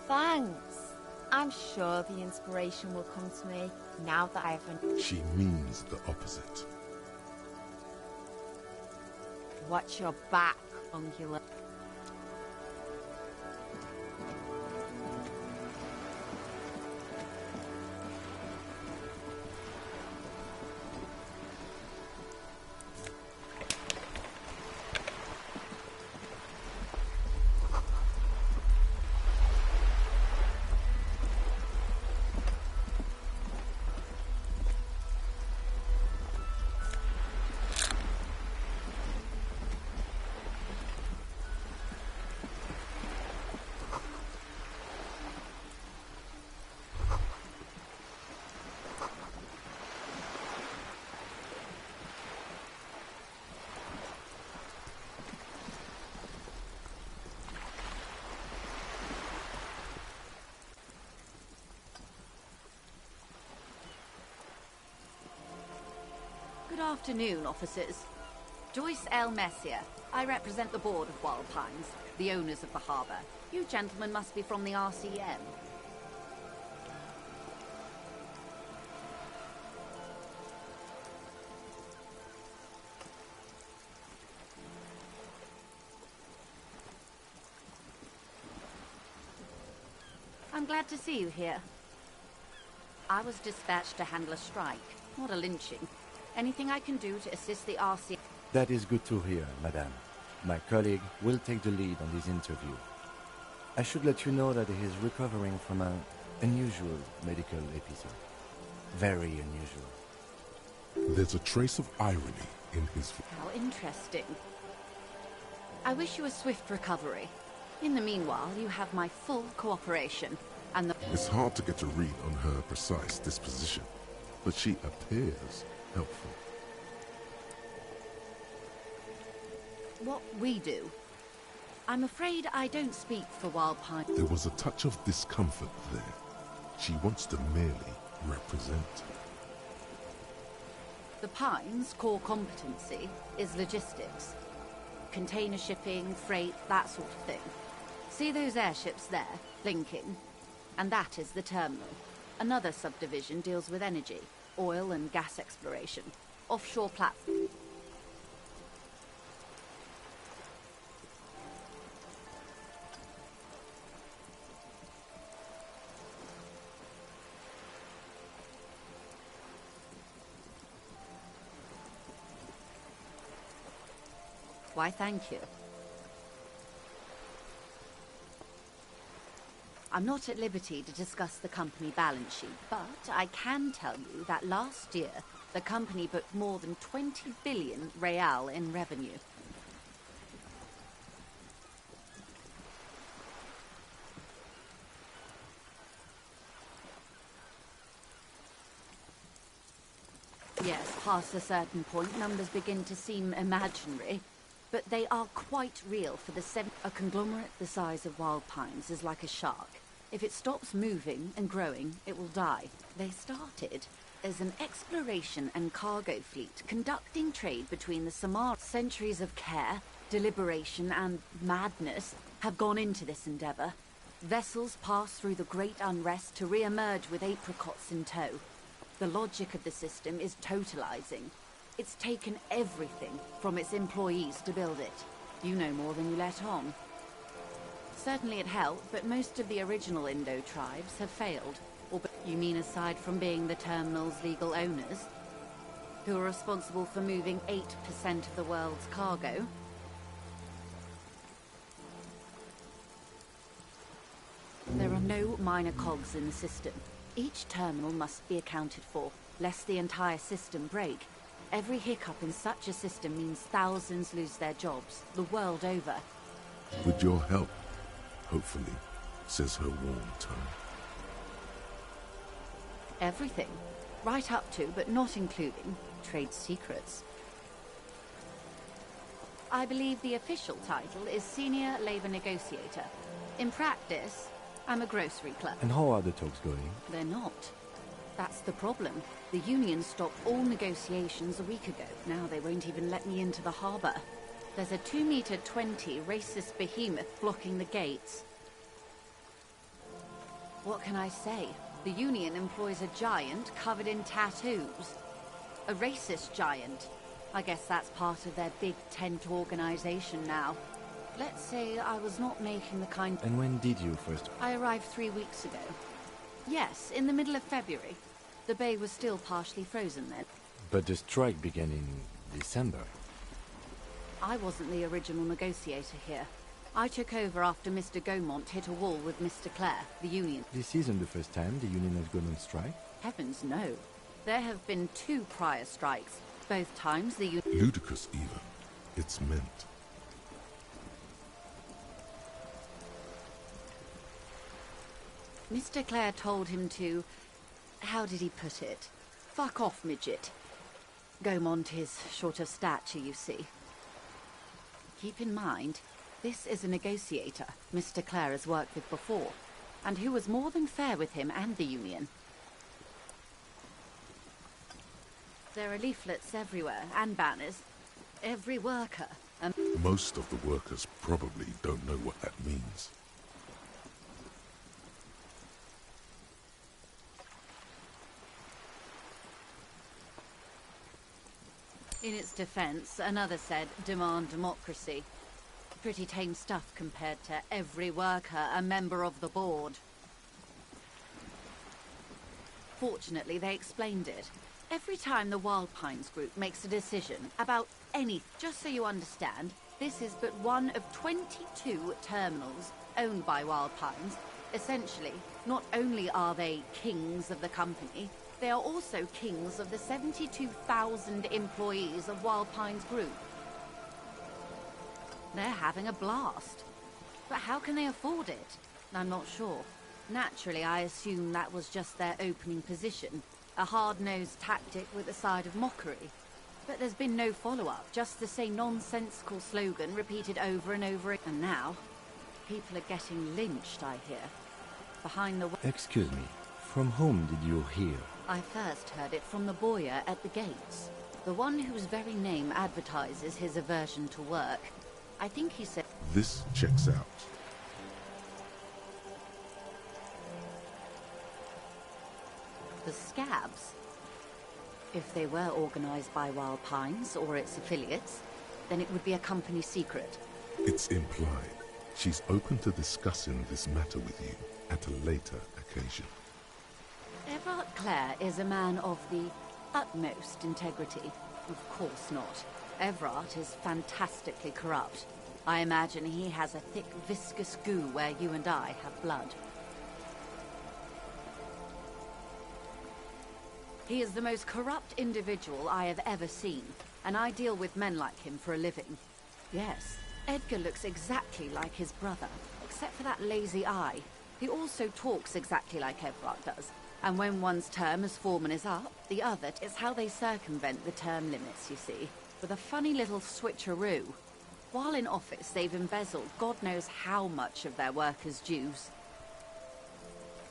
Thanks. I'm sure the inspiration will come to me now that I haven't... She means the opposite. Watch your back, ungulate. afternoon, officers. Joyce L. Messier. I represent the board of Wild Pines, the owners of the harbour. You gentlemen must be from the RCM. I'm glad to see you here. I was dispatched to handle a strike, not a lynching. Anything I can do to assist the RCM? That is good to hear, madame. My colleague will take the lead on this interview. I should let you know that he is recovering from an unusual medical episode. Very unusual. There's a trace of irony in his voice. How interesting. I wish you a swift recovery. In the meanwhile, you have my full cooperation, and the... It's hard to get a read on her precise disposition, but she appears helpful. What we do. I'm afraid I don't speak for Wild Pine. There was a touch of discomfort there. She wants to merely represent. The Pines' core competency is logistics. Container shipping, freight, that sort of thing. See those airships there, blinking? And that is the terminal. Another subdivision deals with energy, oil and gas exploration, offshore platform. Why, thank you. I'm not at liberty to discuss the company balance sheet, but I can tell you that last year, the company booked more than 20 billion real in revenue. Yes, past a certain point, numbers begin to seem imaginary. But they are quite real for the A conglomerate the size of Wild Pines is like a shark. If it stops moving and growing, it will die. They started as an exploration and cargo fleet conducting trade between the Samar. Centuries of care, deliberation, and madness have gone into this endeavour. Vessels pass through the great unrest to re-emerge with apricots in tow. The logic of the system is totalizing. It's taken everything from its employees to build it. You know more than you let on. Certainly it helped, but most of the original Indo tribes have failed. You mean aside from being the terminal's legal owners? Who are responsible for moving 8% of the world's cargo? There are no minor cogs in the system. Each terminal must be accounted for, lest the entire system break. Every hiccup in such a system means thousands lose their jobs, the world over. With your help, hopefully, says her warm tone. Everything. Right up to, but not including, trade secrets. I believe the official title is Senior Labor Negotiator. In practice, I'm a grocery clerk. And how are the talks going? They're not. That's the problem. The union stopped all negotiations a week ago. Now they won't even let me into the harbour. There's a 2-meter-20 racist behemoth blocking the gates. What can I say? The union employs a giant covered in tattoos. A racist giant. I guess that's part of their big tent organisation now. Let's say I was not making the kind... And when did you first... I arrived 3 weeks ago. Yes, in the middle of February. The bay was still partially frozen then. But the strike began in December. I wasn't the original negotiator here. I took over after Mr. Gaumont hit a wall with Mr. Clare, the union. This isn't the first time the union has gone on strike? Heavens, no. There have been 2 prior strikes. Both times the union... Ludicrous, even. It's meant. Mr. Clare told him to... How did he put it? Fuck off, midget. Gaumont is short of stature, you see. Keep in mind, this is a negotiator Mr. Clare has worked with before, and who was more than fair with him and the union. There are leaflets everywhere, and banners. Every worker. Most of the workers probably don't know what that means. In its defense, another said, demand democracy. Pretty tame stuff compared to every worker a member of the board. Fortunately, they explained it. Every time the Wild Pines group makes a decision about anything, just so you understand, this is but one of 22 terminals owned by Wild Pines. Essentially, not only are they kings of the company, they are also kings of the 72,000 employees of Wild Pines Group. They're having a blast. But how can they afford it? I'm not sure. Naturally, I assume that was just their opening position. A hard-nosed tactic with a side of mockery. But there's been no follow-up, just the same nonsensical slogan repeated over and over. And now, people are getting lynched, I hear. Behind the... Excuse me, from whom did you hear? I first heard it from the bowyer at the gates. The one whose very name advertises his aversion to work. I think he said... This checks out. The Scabs. If they were organized by Wild Pines or its affiliates, then it would be a company secret. It's implied. She's open to discussing this matter with you at a later occasion. Everard Clare is a man of the utmost integrity. Of course not. Everard is fantastically corrupt. I imagine he has a thick, viscous goo where you and I have blood. He is the most corrupt individual I have ever seen, and I deal with men like him for a living. Yes, Edgar looks exactly like his brother, except for that lazy eye. He also talks exactly like Everard does, and when one's term as foreman is up, the other is how they circumvent the term limits, you see, with a funny little switcheroo. While in office, they've embezzled God knows how much of their workers' dues.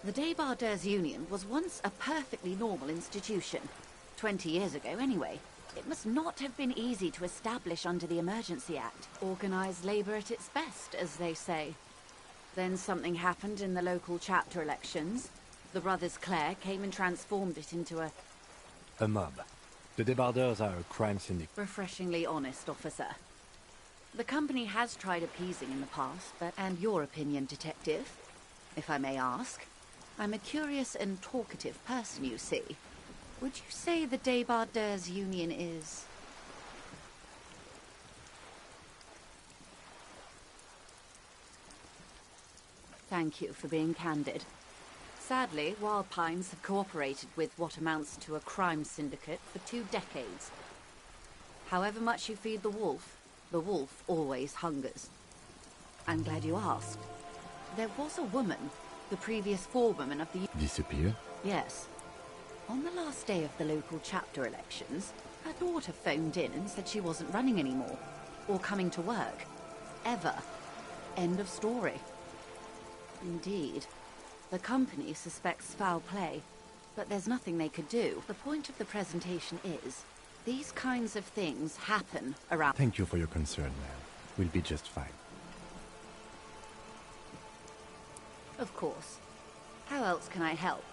The Débardeurs Union was once a perfectly normal institution. 20 years ago, anyway. It must not have been easy to establish under the Emergency Act. Organised labour at its best, as they say. Then something happened in the local chapter elections. The brothers Clare came and transformed it into a mob. The Débardeurs are a crime syndicate. Refreshingly honest, officer. The company has tried appeasing in the past, but... And your opinion, detective, if I may ask? I'm a curious and talkative person, you see. Would you say the Débardeurs Union is... Thank you for being candid. Sadly, Wild Pines have cooperated with what amounts to a crime syndicate for 2 decades. However much you feed the wolf always hungers. I'm glad you asked. There was a woman, the previous forewoman of the... Disappear? Yes. On the last day of the local chapter elections, her daughter phoned in and said she wasn't running anymore, or coming to work. Ever. End of story. Indeed. The company suspects foul play, but there's nothing they could do. The point of the presentation is, these kinds of things happen around... Thank you for your concern, ma'am. We'll be just fine. Of course. How else can I help?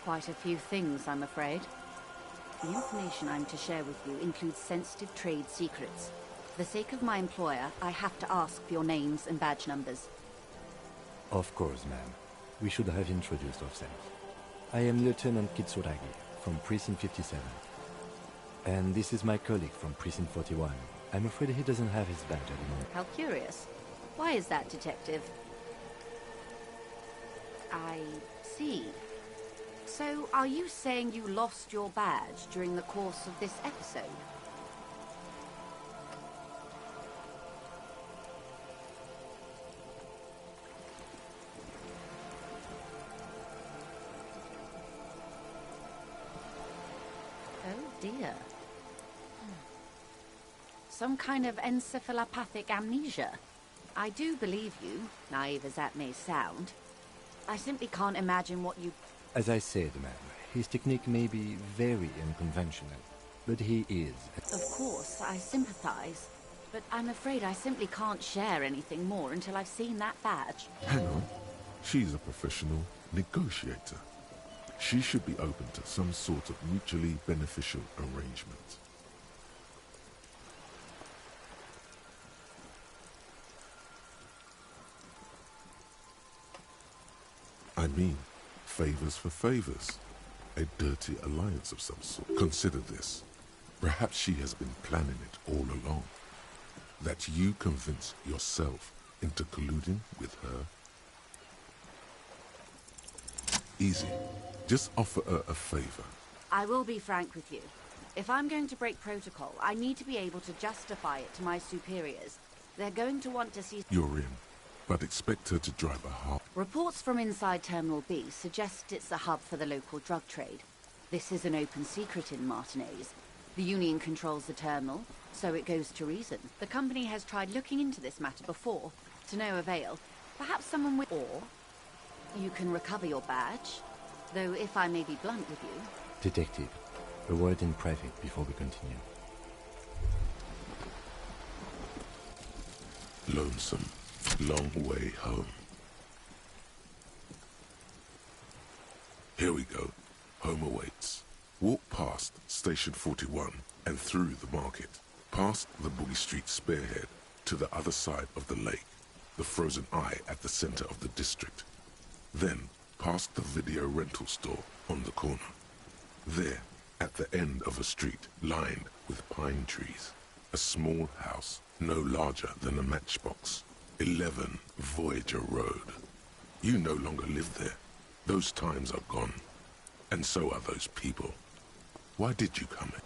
Quite a few things, I'm afraid. The information I'm to share with you includes sensitive trade secrets. For the sake of my employer, I have to ask for your names and badge numbers. Of course, ma'am. We should have introduced ourselves. I am Lieutenant Kitsuragi, from Precinct 57. And this is my colleague from Precinct 41. I'm afraid he doesn't have his badge at the moment. How curious. Why is that, Detective? I see. So, are you saying you lost your badge during the course of this episode? Oh dear. Some kind of encephalopathic amnesia. I do believe you, naive as that may sound. I simply can't imagine what you... As I said, ma'am, his technique may be very unconventional. but he is. Of course, I sympathize. But I'm afraid I simply can't share anything more until I've seen that badge. Hang on. She's a professional negotiator. She should be open to some sort of mutually beneficial arrangement. I mean, favors for favors. A dirty alliance of some sort. Consider this. Perhaps she has been planning it all along. That you convince yourself into colluding with her. Easy. Just offer her a favor. I will be frank with you. If I'm going to break protocol, I need to be able to justify it to my superiors. They're going to want to see... You're in, but expect her to drive a hard... Reports from inside Terminal B suggest it's a hub for the local drug trade. This is an open secret in Martinez. The Union controls the terminal, so it goes to reason. The company has tried looking into this matter before, to no avail. Perhaps someone with... Or you can recover your badge, though if I may be blunt with you... Detective, a word in private before we continue. Lonesome, long way home. Here we go. Home awaits. Walk past Station 41 and through the market, past the Boogie Street spearhead to the other side of the lake, the frozen eye at the center of the district. Then past the video rental store on the corner. There, at the end of a street lined with pine trees, a small house no larger than a matchbox. 11 Voyager Road. You no longer live there. Those times are gone. And so are those people. Why did you come in?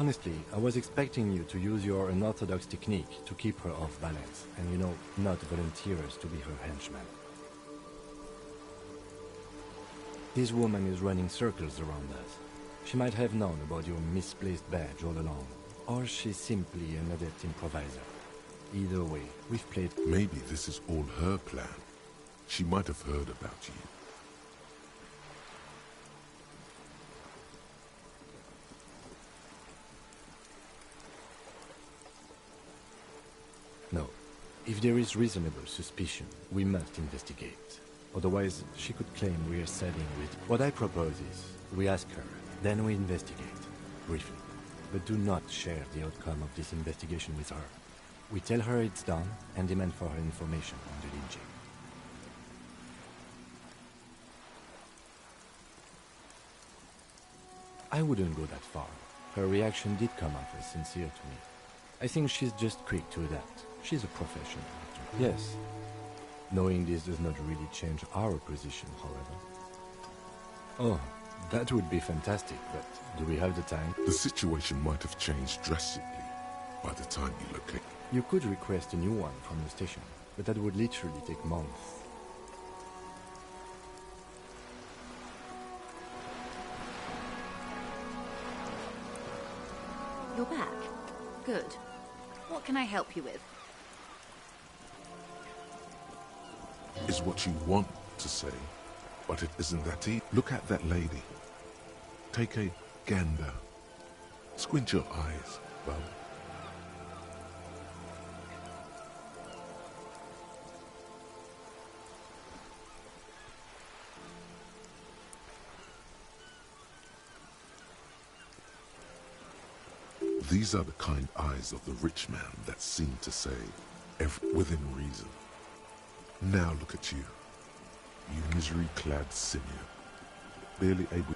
Honestly, I was expecting you to use your unorthodox technique to keep her off balance, and you know, not volunteer us to be her henchman. This woman is running circles around us. She might have known about your misplaced badge all along, or she's simply an adept improviser. Either way, we've played... Maybe this is all her plan. She might have heard about you. No. If there is reasonable suspicion, we must investigate. Otherwise, she could claim we are siding with... What I propose is, we ask her, then we investigate, briefly. But do not share the outcome of this investigation with her. We tell her it's done, and demand for her information on the lynching. I wouldn't go that far. Her reaction did come off as sincere to me. I think she's just quick to adapt. She's a professional. Yes. Knowing this does not really change our position, however. Oh, that would be fantastic, but do we have the time? The situation might have changed drastically by the time you locate. You could request a new one from the station, but that would literally take months. You're back. Good. What can I help you with? Is what you want to say, but it isn't that easy. Look at that lady. Take a gander. Squint your eyes, bub. These are the kind eyes of the rich man that seem to say, within reason. Now look at you, you misery-clad simian, barely able...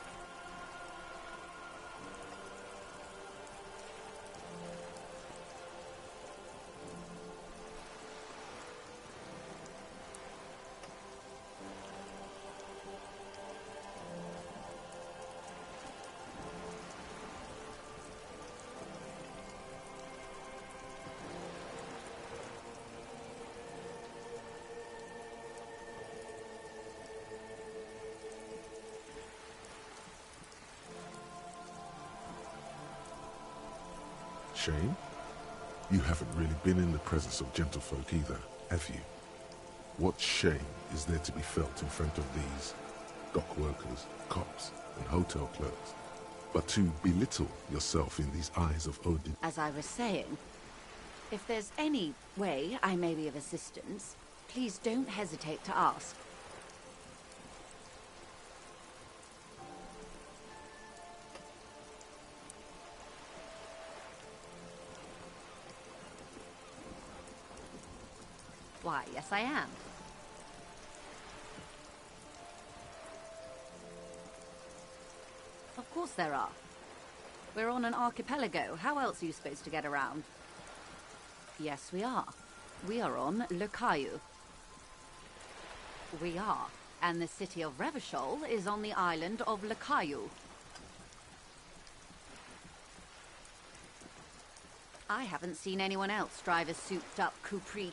Shane, you haven't really been in the presence of gentlefolk either, have you? What shame is there to be felt in front of these dock workers, cops, and hotel clerks, but to belittle yourself in these eyes of Odin? As I was saying, if there's any way I may be of assistance, please don't hesitate to ask. Why, yes I am. Of course there are. We're on an archipelago. How else are you supposed to get around? Yes, we are. We are on Le Caillou. We are. And the city of Revachol is on the island of Le Caillou. I haven't seen anyone else drive a souped-up Capri.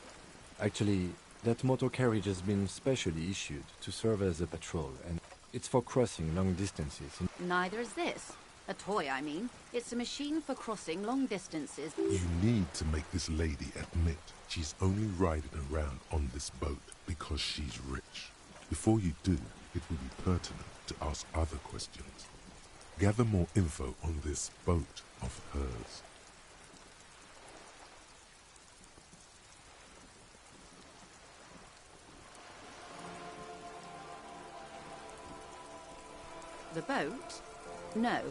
Actually, that motor carriage has been specially issued to serve as a patrol, and it's for crossing long distances. Neither is this. A toy, I mean. It's a machine for crossing long distances. You need to make this lady admit she's only riding around on this boat because she's rich. Before you do, it will be pertinent to ask other questions. Gather more info on this boat of hers. The boat? No.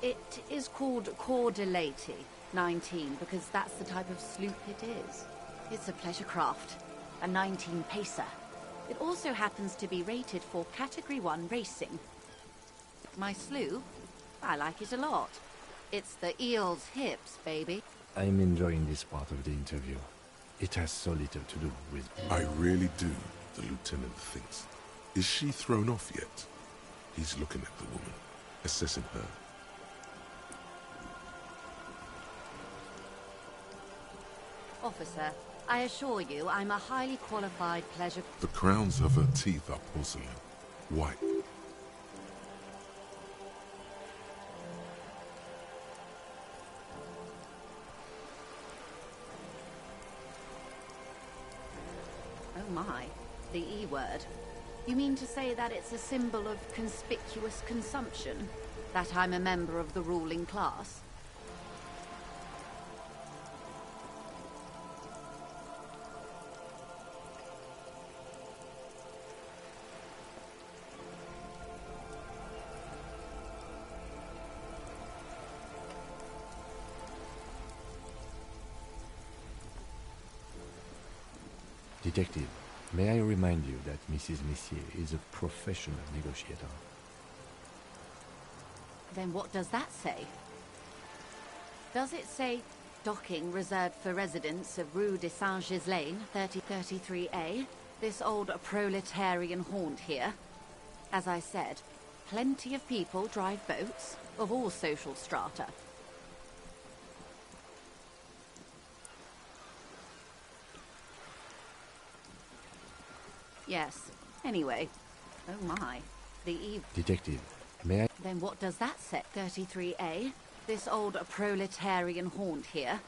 It is called Cordelati 19 because that's the type of sloop it is. It's a pleasure craft, a 19-pacer. It also happens to be rated for Category 1 racing. My sloop? I like it a lot. It's the eel's hips, baby. I'm enjoying this part of the interview. It has so little to do with... I really do, the lieutenant thinks. Is she thrown off yet? He's looking at the woman, assessing her. Officer, I assure you I'm a highly qualified pleasure... The crowns of her teeth are porcelain, white. Oh my, the E word. You mean to say that it's a symbol of conspicuous consumption? That I'm a member of the ruling class? Detective, may I remind you that Mrs. Messier is a professional negotiator? Then what does that say? Does it say docking reserved for residents of Rue de Saint-Ghislain, 3033A? This old proletarian haunt here? As I said, plenty of people drive boats, of all social strata. Yes. Anyway. Oh my. The eve... Detective, may I... Then what does that say? 33A? This old proletarian haunt here?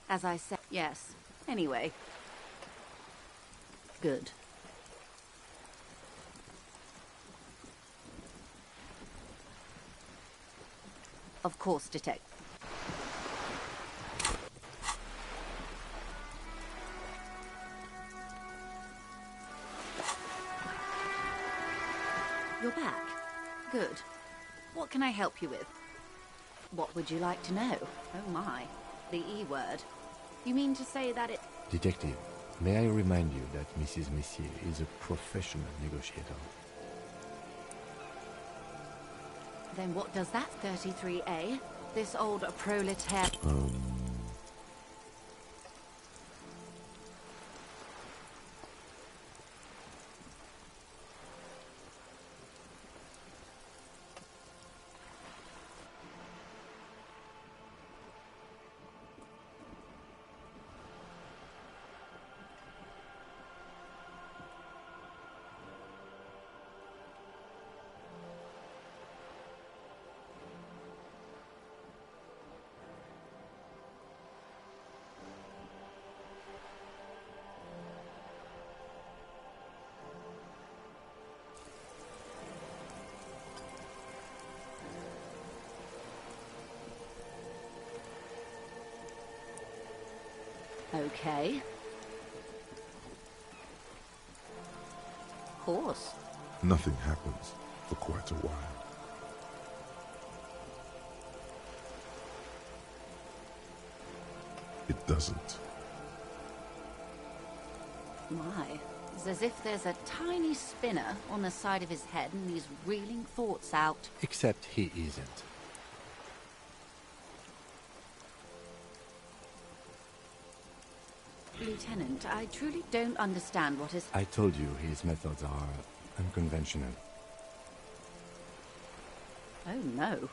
As I said... Yes. Anyway. Good. Of course, Detective. You're back. Good. What can I help you with? What would you like to know? Oh my, the E word. You mean to say that it... Detective, may I remind you that Mrs. Messier is a professional negotiator. Then what does that 33A? This old proletariat... Okay. Of course. Nothing happens for quite a while. It doesn't. My, it's as if there's a tiny spinner on the side of his head and he's reeling thoughts out. Except he isn't. Lieutenant, I truly don't understand what is... I told you his methods are unconventional. Oh no.